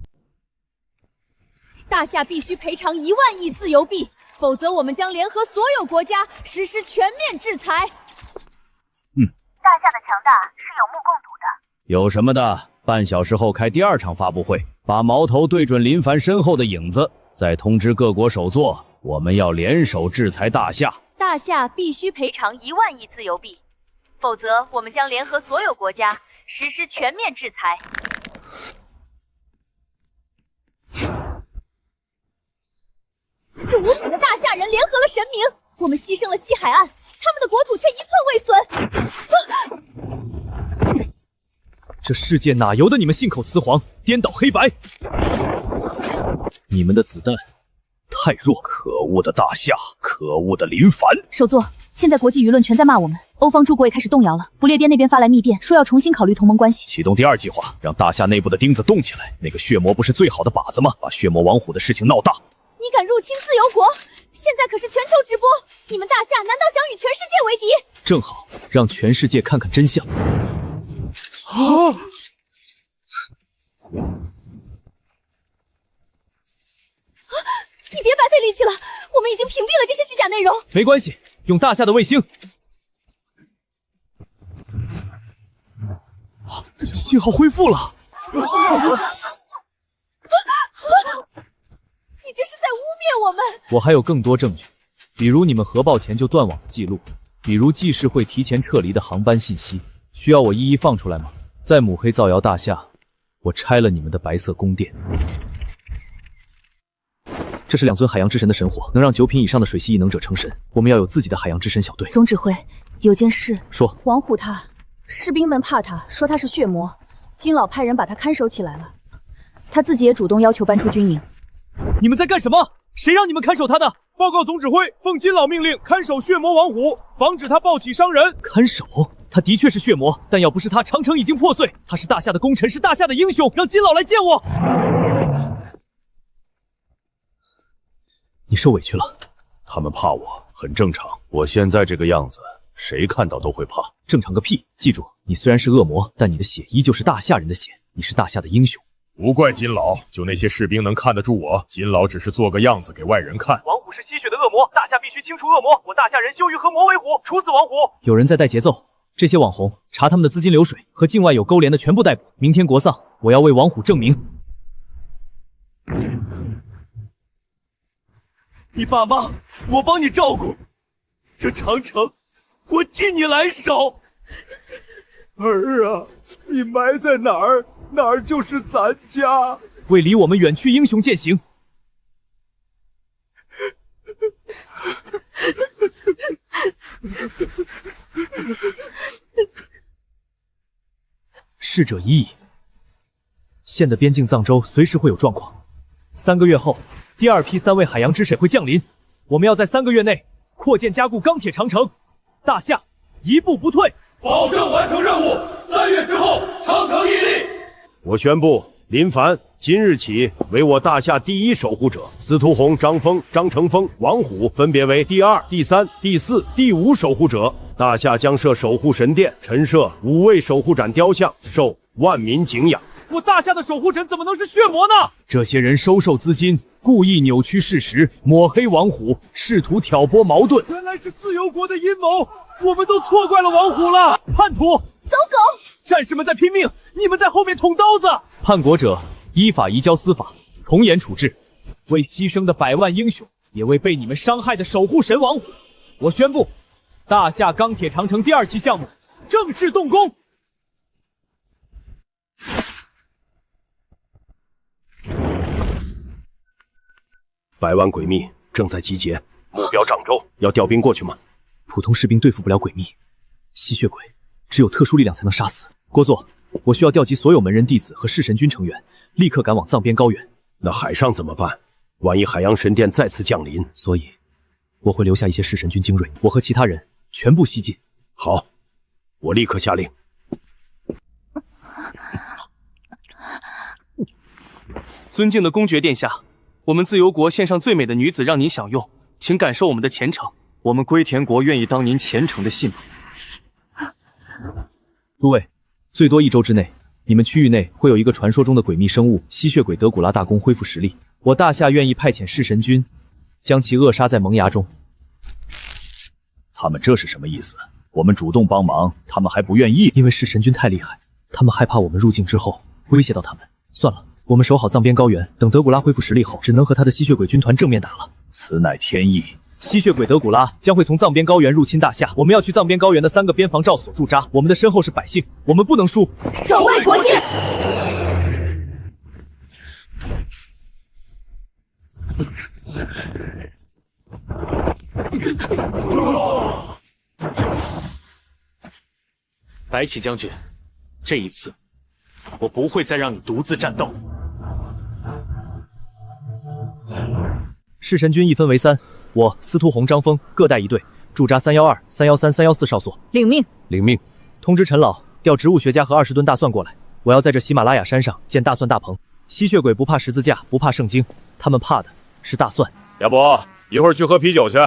大夏必须赔偿1万亿自由币，否则我们将联合所有国家实施全面制裁。大夏的强大是有目共睹的。有什么的？半小时后开第2场发布会，把矛头对准林凡身后的影子，再通知各国首座，我们要联手制裁大夏。大夏必须赔偿1万亿自由币，否则我们将联合所有国家实施全面制裁。是无耻的大夏人联合了神明，我们牺牲了西海岸，他们的国土却一寸未损。这世界哪由得你们信口雌黄、颠倒黑白？你们的子弹太弱！可恶的大夏，可恶的林凡！首座，现在国际舆论全在骂我们，欧方诸国也开始动摇了。不列颠那边发来密电，说要重新考虑同盟关系。启动第2计划，让大夏内部的钉子动起来。那个血魔不是最好的靶子吗？把血魔王虎的事情闹大。你敢入侵自由国？现在可是全球直播，你们大夏难道想与全世界为敌？正好让全世界看看真相。你别白费力气了，我们已经屏蔽了这些虚假内容。没关系，用大夏的卫星。信号恢复了。你这是在污蔑我们！我还有更多证据，比如你们核爆前就断网的记录，比如记事会提前撤离的航班信息，需要我一一放出来吗？再抹黑造谣大夏，我拆了你们的白色宫殿。这是2尊海洋之神的神火，能让9品以上的水系异能者成神。我们要有自己的海洋之神小队。总指挥，有件事。说。王虎他，士兵们怕他，说他是血魔，金老派人把他看守起来了。他自己也主动要求搬出军营。你们在干什么？谁让你们看守他的？报告总指挥，奉金老命令看守血魔王虎，防止他暴起伤人。看守？他的确是血魔，但要不是他，长城已经破碎。他是大夏的功臣，是大夏的英雄，让金老来见我。你受委屈了。他们怕我很正常，我现在这个样子，谁看到都会怕。正常个屁！记住，你虽然是恶魔，但你的血依旧是大夏人的血，你是大夏的英雄。不怪金老，就那些士兵能看得住我，金老只是做个样子给外人看。王虎是吸血的恶魔，大夏必须清除恶魔。我大夏人羞于和魔为虎，处死王虎。有人在带节奏，这些网红查他们的资金流水，和境外有勾连的全部逮捕。明天国丧，我要为王虎证明。你爸妈，我帮你照顾。这长城，我替你来守。儿啊，你埋在哪儿，哪儿就是咱家。为离我们远去英雄践行。逝者已矣。县的边境藏州随时会有状况。3个月后，第2批3位海洋之水会降临。我们要在3个月内扩建加固钢铁长城。大夏一步不退，保证完成任务。3月之后，长城屹立。我宣布，林凡今日起为我大夏第1守护者，司徒红、张峰、张成峰、王虎分别为第2、第3、第4、第5守护者。大夏将设守护神殿，陈设5位守护斩雕像，受万民敬仰。我大夏的守护神怎么能是血魔呢？这些人收受资金，故意扭曲事实，抹黑王虎，试图挑拨矛盾。原来是自由国的阴谋，我们都错怪了王虎了。叛徒，走狗！战士们在拼命，你们在后面捅刀子。叛国者依法移交司法，从严处置。为牺牲的100万英雄，也为被你们伤害的守护神王虎，我宣布，大夏钢铁长城第2期项目正式动工。100万鬼秘正在集结，目标掌州，要调兵过去吗？普通士兵对付不了鬼秘，吸血鬼只有特殊力量才能杀死。郭作，我需要调集所有门人弟子和弑神军成员，立刻赶往藏边高原。那海上怎么办？万一海洋神殿再次降临，所以我会留下一些弑神军精锐，我和其他人全部西进。好，我立刻下令。尊敬的公爵殿下，我们自由国献上最美的女子让您享用，请感受我们的虔诚。我们龟田国愿意当您虔诚的信奴。诸位，最多1周之内，你们区域内会有一个传说中的诡秘生物吸血鬼德古拉大公恢复实力。我大夏愿意派遣弑神军，将其扼杀在萌芽中。他们这是什么意思？我们主动帮忙，他们还不愿意？因为弑神军太厉害，他们害怕我们入境之后威胁到他们。算了，我们守好藏边高原，等德古拉恢复实力后，只能和他的吸血鬼军团正面打了。此乃天意。吸血鬼德古拉将会从藏边高原入侵大夏，我们要去藏边高原的3个边防哨所驻扎。我们的身后是百姓，我们不能输。守卫国界。白起将军，这一次我不会再让你独自战斗。弑神军一分为3，我司徒红、张峰各带1队，驻扎312、313、314哨所。领命。领命。通知陈老调植物学家和20吨大蒜过来，我要在这喜马拉雅山上建大蒜大棚。吸血鬼不怕十字架，不怕圣经，他们怕的是大蒜。要不一会儿去喝啤酒去，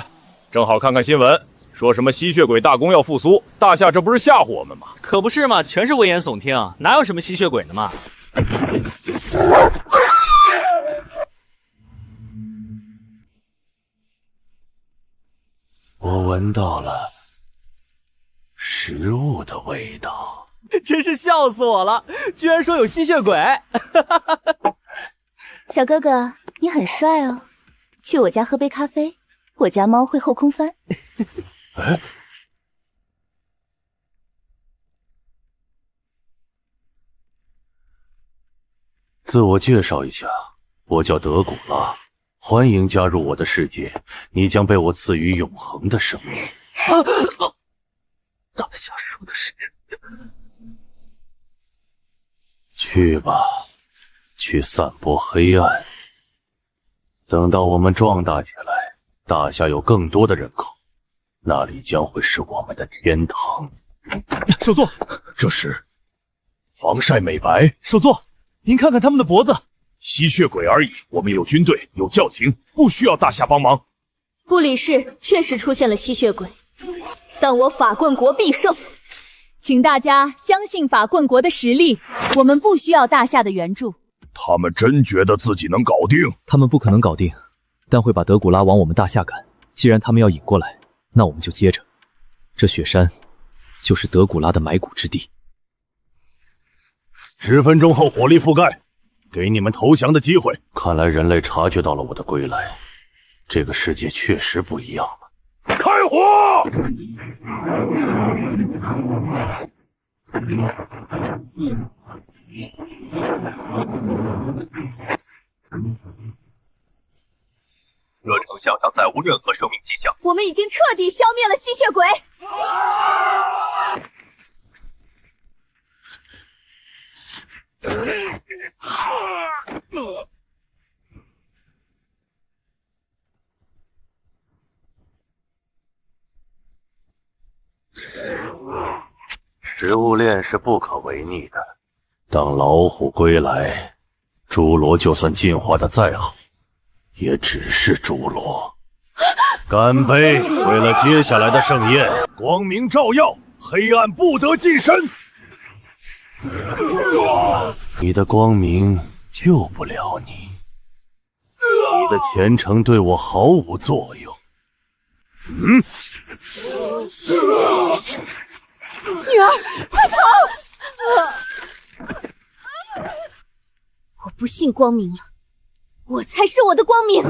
正好看看新闻，说什么吸血鬼大公要复苏，大夏这不是吓唬我们吗？可不是嘛，全是危言耸听，哪有什么吸血鬼的嘛？我闻到了食物的味道，真是笑死我了，居然说有吸血鬼！小哥哥，你很帅哦，去我家喝杯咖啡，我家猫会后空翻。哎，自我介绍一下，我叫德古拉，欢迎加入我的世界，你将被我赐予永恒的生命。大夏说的是真的。去吧，去散播黑暗。等到我们壮大起来，大夏有更多的人口，那里将会是我们的天堂。首座，这是防晒美白。首座，您看看他们的脖子。吸血鬼而已，我们有军队，有教廷，不需要大夏帮忙。布里市确实出现了吸血鬼，但我法棍国必胜。请大家相信法棍国的实力，我们不需要大夏的援助。他们真觉得自己能搞定？他们不可能搞定，但会把德古拉往我们大夏赶。既然他们要引过来，那我们就接着。这雪山就是德古拉的埋骨之地。10分钟后火力覆盖，给你们投降的机会。看来人类察觉到了我的归来，这个世界确实不一样了。开火！热成像上再无任何生命迹象。我们已经彻底消灭了吸血鬼。食物链是不可违逆的。当老虎归来，侏罗就算进化的再好，也只是侏罗。干杯！为了接下来的盛宴，光明照耀，黑暗不得近身。你的光明救不了你，你的虔诚对我毫无作用。女儿，快跑！我不信光明了，我才是我的光明。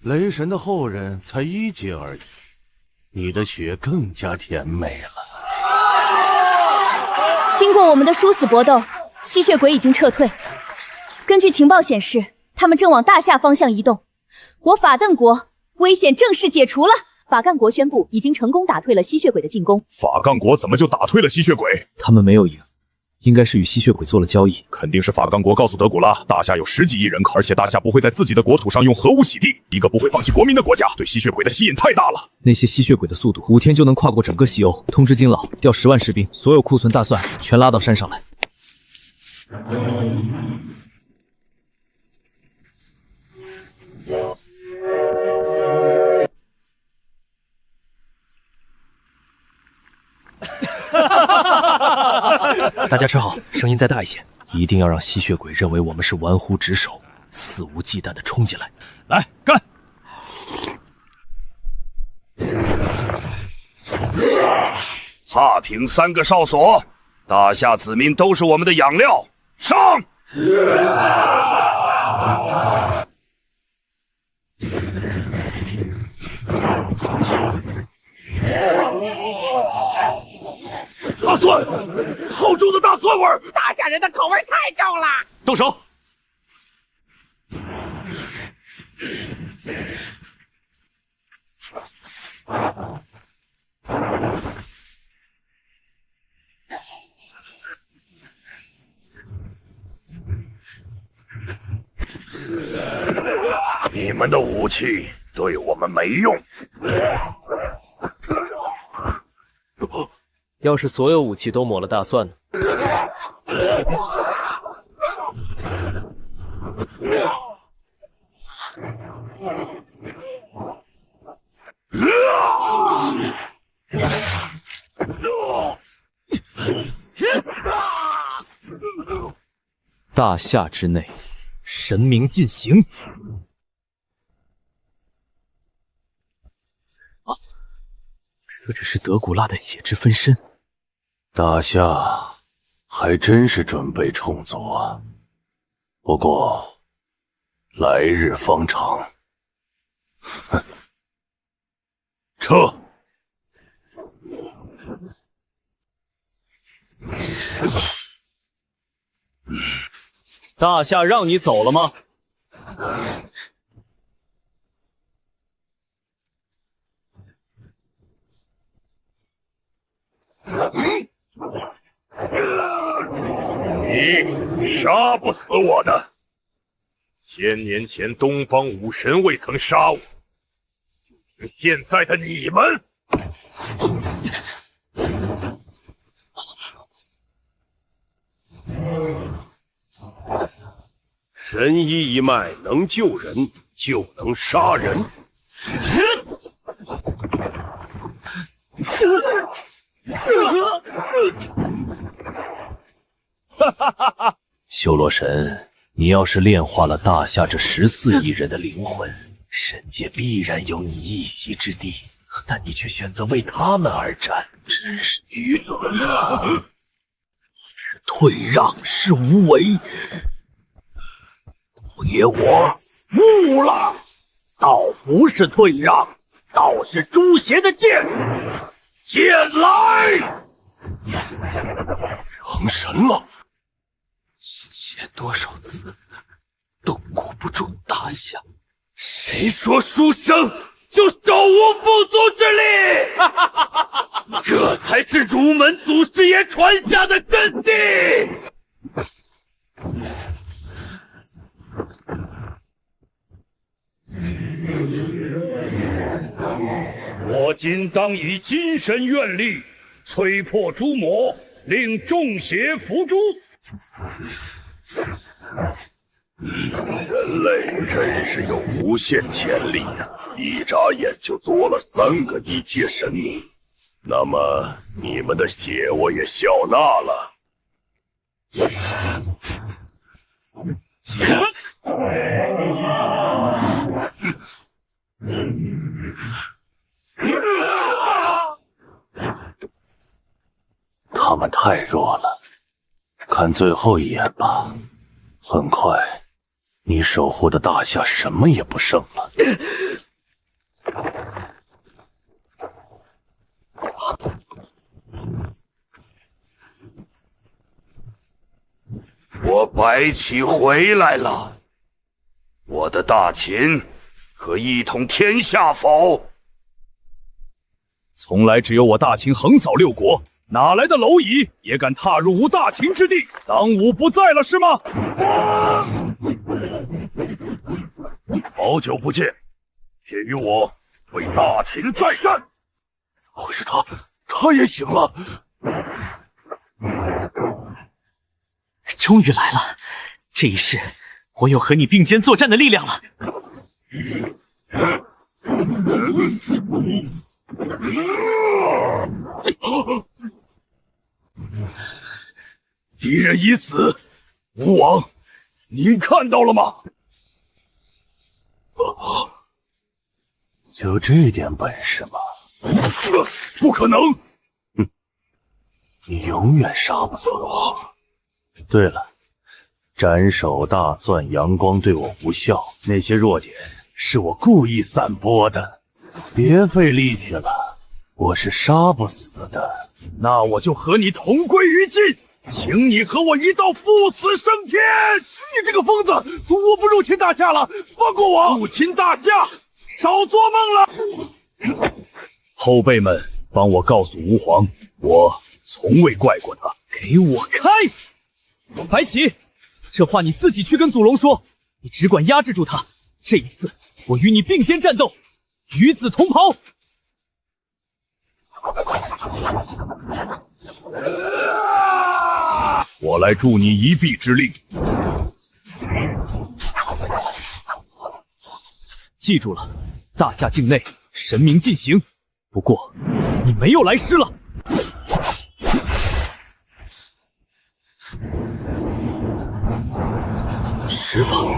雷神的后人才1阶而已，你的血更加甜美了。经过我们的殊死搏斗，吸血鬼已经撤退。根据情报显示，他们正往大夏方向移动。我法邓国危险正式解除了。法干国宣布已经成功打退了吸血鬼的进攻。法干国怎么就打退了吸血鬼？他们没有赢，应该是与吸血鬼做了交易。肯定是法干国告诉德古拉，大夏有10几亿人口，而且大夏不会在自己的国土上用核武洗地。一个不会放弃国民的国家，对吸血鬼的吸引太大了。那些吸血鬼的速度5天就能跨过整个西欧。通知金老调10万士兵，所有库存大蒜全拉到山上来。大家吃好，声音再大一些，一定要让吸血鬼认为我们是玩忽职守，肆无忌惮地冲进来。来干！踏平3个哨所，大夏子民都是我们的养料，上！大蒜，好重的大蒜味儿！大夏人的口味太重了。动手！你们的武器对我们没用。要是所有武器都抹了大蒜呢？大夏之内，神明进行。这只是德古拉的血之分身。大夏还真是准备充足啊，不过来日方长。哼，撤！大夏让你走了吗？你杀不死我的！1000年前东方武神未曾杀我，就凭现在的你们！神医一脉能救人，就能杀人。修罗神，你要是炼化了大夏这14亿人的灵魂，神界必然有你一席之地，但你却选择为他们而战，真是愚蠢啊！是退让，是无为。别我服了，道不是退让，道是诛邪的剑，剑来！成神了，写多少次都鼓不住大夏。谁说书生就手无缚足之力？这才是儒门祖师爷传下的真谛。我今当以金身愿力，摧破诸魔，令众邪伏诛。人类真是有无限潜力啊！一眨眼就做了3个1阶神明，那么你们的血我也笑纳了。他们太弱了，看最后一眼吧。很快，你守护的大夏什么也不剩了。我白起回来了，我的大秦可一统天下否？从来只有我大秦横扫6国，哪来的蝼蚁也敢踏入吾大秦之地？当吾不在了是吗？好久不见，且与我为大秦再战。怎么会是他也醒了？终于来了，这一世我有和你并肩作战的力量了。敌人已死，吴王，您看到了吗？就这点本事吗？不可能！你永远杀不死我。对了，斩首大蒜阳光对我无效，那些弱点是我故意散播的，别费力气了，我是杀不死的。那我就和你同归于尽，请你和我一道赴死升天！你这个疯子，我不入侵大夏了，放过我！入侵大夏，少做梦了！后辈们，帮我告诉吾皇，我从未怪过他。给我开！白起，这话你自己去跟祖龙说，你只管压制住他。这一次，我与你并肩战斗，与子同袍。我来助你一臂之力。记住了，大夏境内神明尽行。不过，你没有来世了。石榜，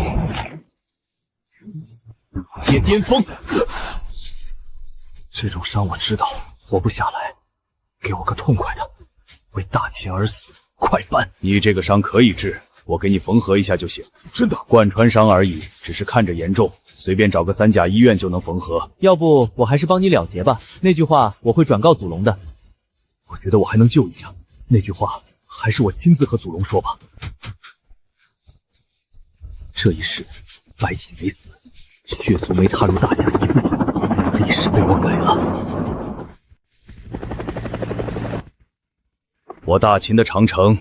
接巅峰。这种伤我知道，活不下来，给我个痛快的，为大秦而死，快办！你这个伤可以治，我给你缝合一下就行。真的？贯穿伤而已，只是看着严重，随便找个3甲医院就能缝合。要不我还是帮你了结吧。那句话我会转告祖龙的。我觉得我还能救一下，那句话还是我亲自和祖龙说吧。这一世，白起没死，血族没踏入大夏一步，历史被我改了。我大秦的长城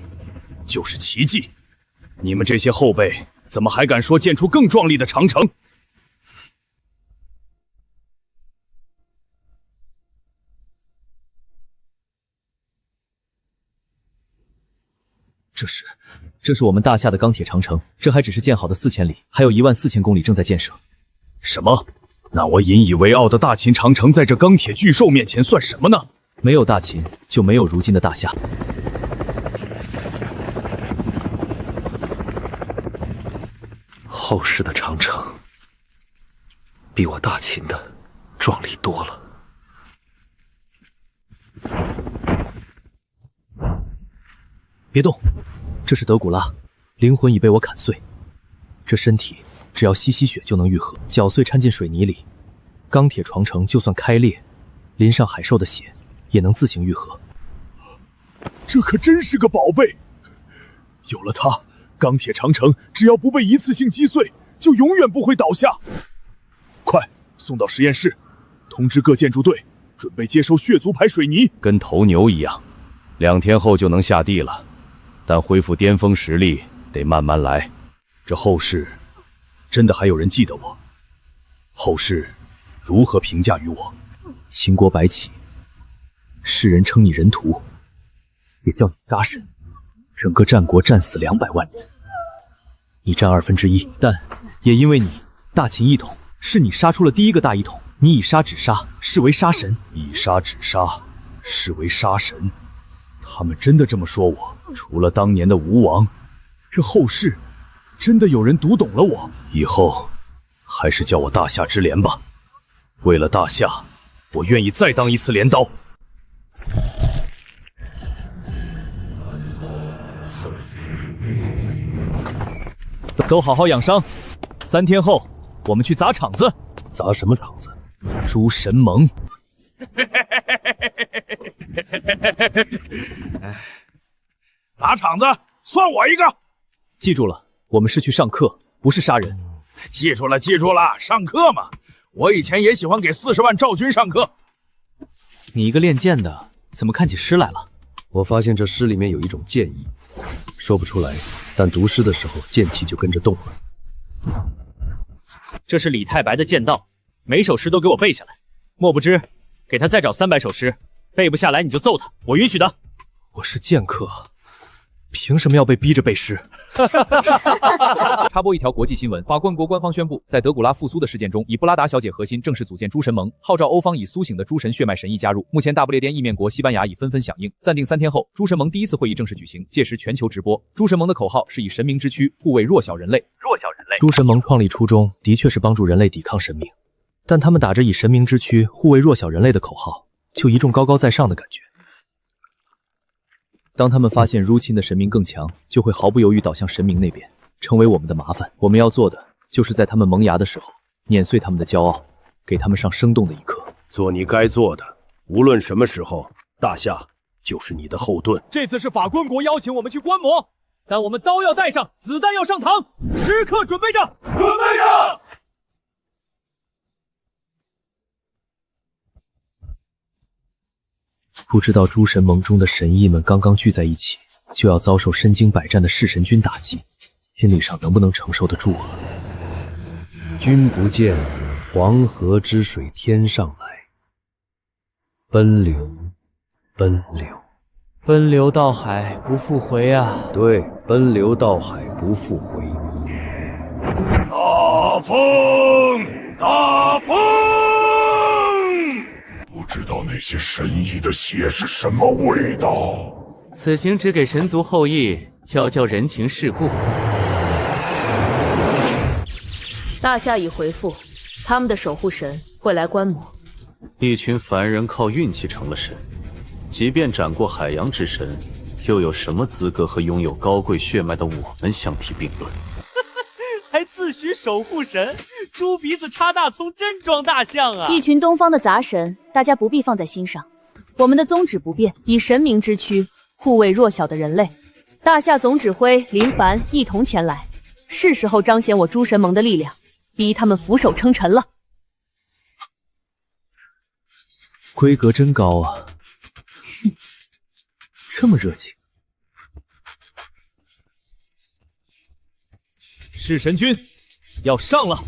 就是奇迹，你们这些后辈怎么还敢说建出更壮丽的长城？这是我们大夏的钢铁长城，这还只是建好的4000里，还有14000公里正在建设。什么？那我引以为傲的大秦长城在这钢铁巨兽面前算什么呢？没有大秦，就没有如今的大夏。后世的长城比我大秦的壮丽多了。别动，这是德古拉，灵魂已被我砍碎，这身体只要吸血就能愈合，搅碎掺进水泥里，钢铁床城就算开裂，淋上海兽的血也能自行愈合。这可真是个宝贝，有了它，钢铁长城只要不被一次性击碎，就永远不会倒下。快送到实验室，通知各建筑队准备接收血族牌水泥，跟头牛一样，2天后就能下地了。但恢复巅峰实力得慢慢来。这后世真的还有人记得我？后世如何评价于我？秦国白起，世人称你人屠，也叫你杀神。整个战国战死200万人，你占1/2，但也因为你，大秦一统，是你杀出了第一个大一统。你以杀止杀，视为杀神。以杀止杀，视为杀神。他们真的这么说我？除了当年的吴王，这后世真的有人读懂了我？以后还是叫我大夏之莲吧。为了大夏，我愿意再当一次镰刀。都好好养伤，3天后我们去砸场子。砸什么场子？诸神盟。砸场子，算我一个。记住了，我们是去上课，不是杀人。记住了，记住了，上课嘛。我以前也喜欢给40万赵军上课。你一个练剑的，怎么看起诗来了？我发现这诗里面有一种剑意，说不出来，但读诗的时候剑气就跟着动了。这是李太白的剑道，每首诗都给我背下来。莫不知，给他再找300首诗，背不下来你就揍他，我允许的。我是剑客，凭什么要被逼着背诗？插播一条国际新闻：法冠国官方宣布，在德古拉复苏的事件中，以布拉达小姐核心正式组建诸神盟，号召欧方以苏醒的诸神血脉神意加入。目前大不列颠意面国西班牙已纷纷响应，暂定3天后，诸神盟第一次会议正式举行，届时全球直播。诸神盟的口号是以神明之躯护卫弱小人类。诸神盟创立初衷的确是帮助人类抵抗神明，但他们打着以神明之躯护卫弱小人类的口号，就一种高高在上的感觉。当他们发现入侵的神明更强，就会毫不犹豫倒向神明那边，成为我们的麻烦。我们要做的，就是在他们萌芽的时候，碾碎他们的骄傲，给他们上生动的一课。做你该做的，无论什么时候，大夏就是你的后盾。这次是法quân国邀请我们去观摩，但我们刀要带上，子弹要上膛，时刻准备着，准备着。不知道诸神盟中的神医们刚刚聚在一起，就要遭受身经百战的弑神军打击，心理上能不能承受得住啊？君不见黄河之水天上来，奔流，奔流，奔流到海不复回啊！对，奔流到海不复回。大风，大风！不知道那些神医的血是什么味道。此行只给神族后裔教教人情世故。大夏已回复，他们的守护神会来观摩。一群凡人靠运气成了神，即便斩过海洋之神，又有什么资格和拥有高贵血脉的我们相提并论？还自诩守护神，猪鼻子插大葱，真装大象啊！一群东方的杂神，大家不必放在心上。我们的宗旨不变，以神明之躯护卫弱小的人类。大夏总指挥林凡一同前来，是时候彰显我诸神盟的力量，逼他们俯首称臣了。规格真高啊！这么热情。弑神军要上了！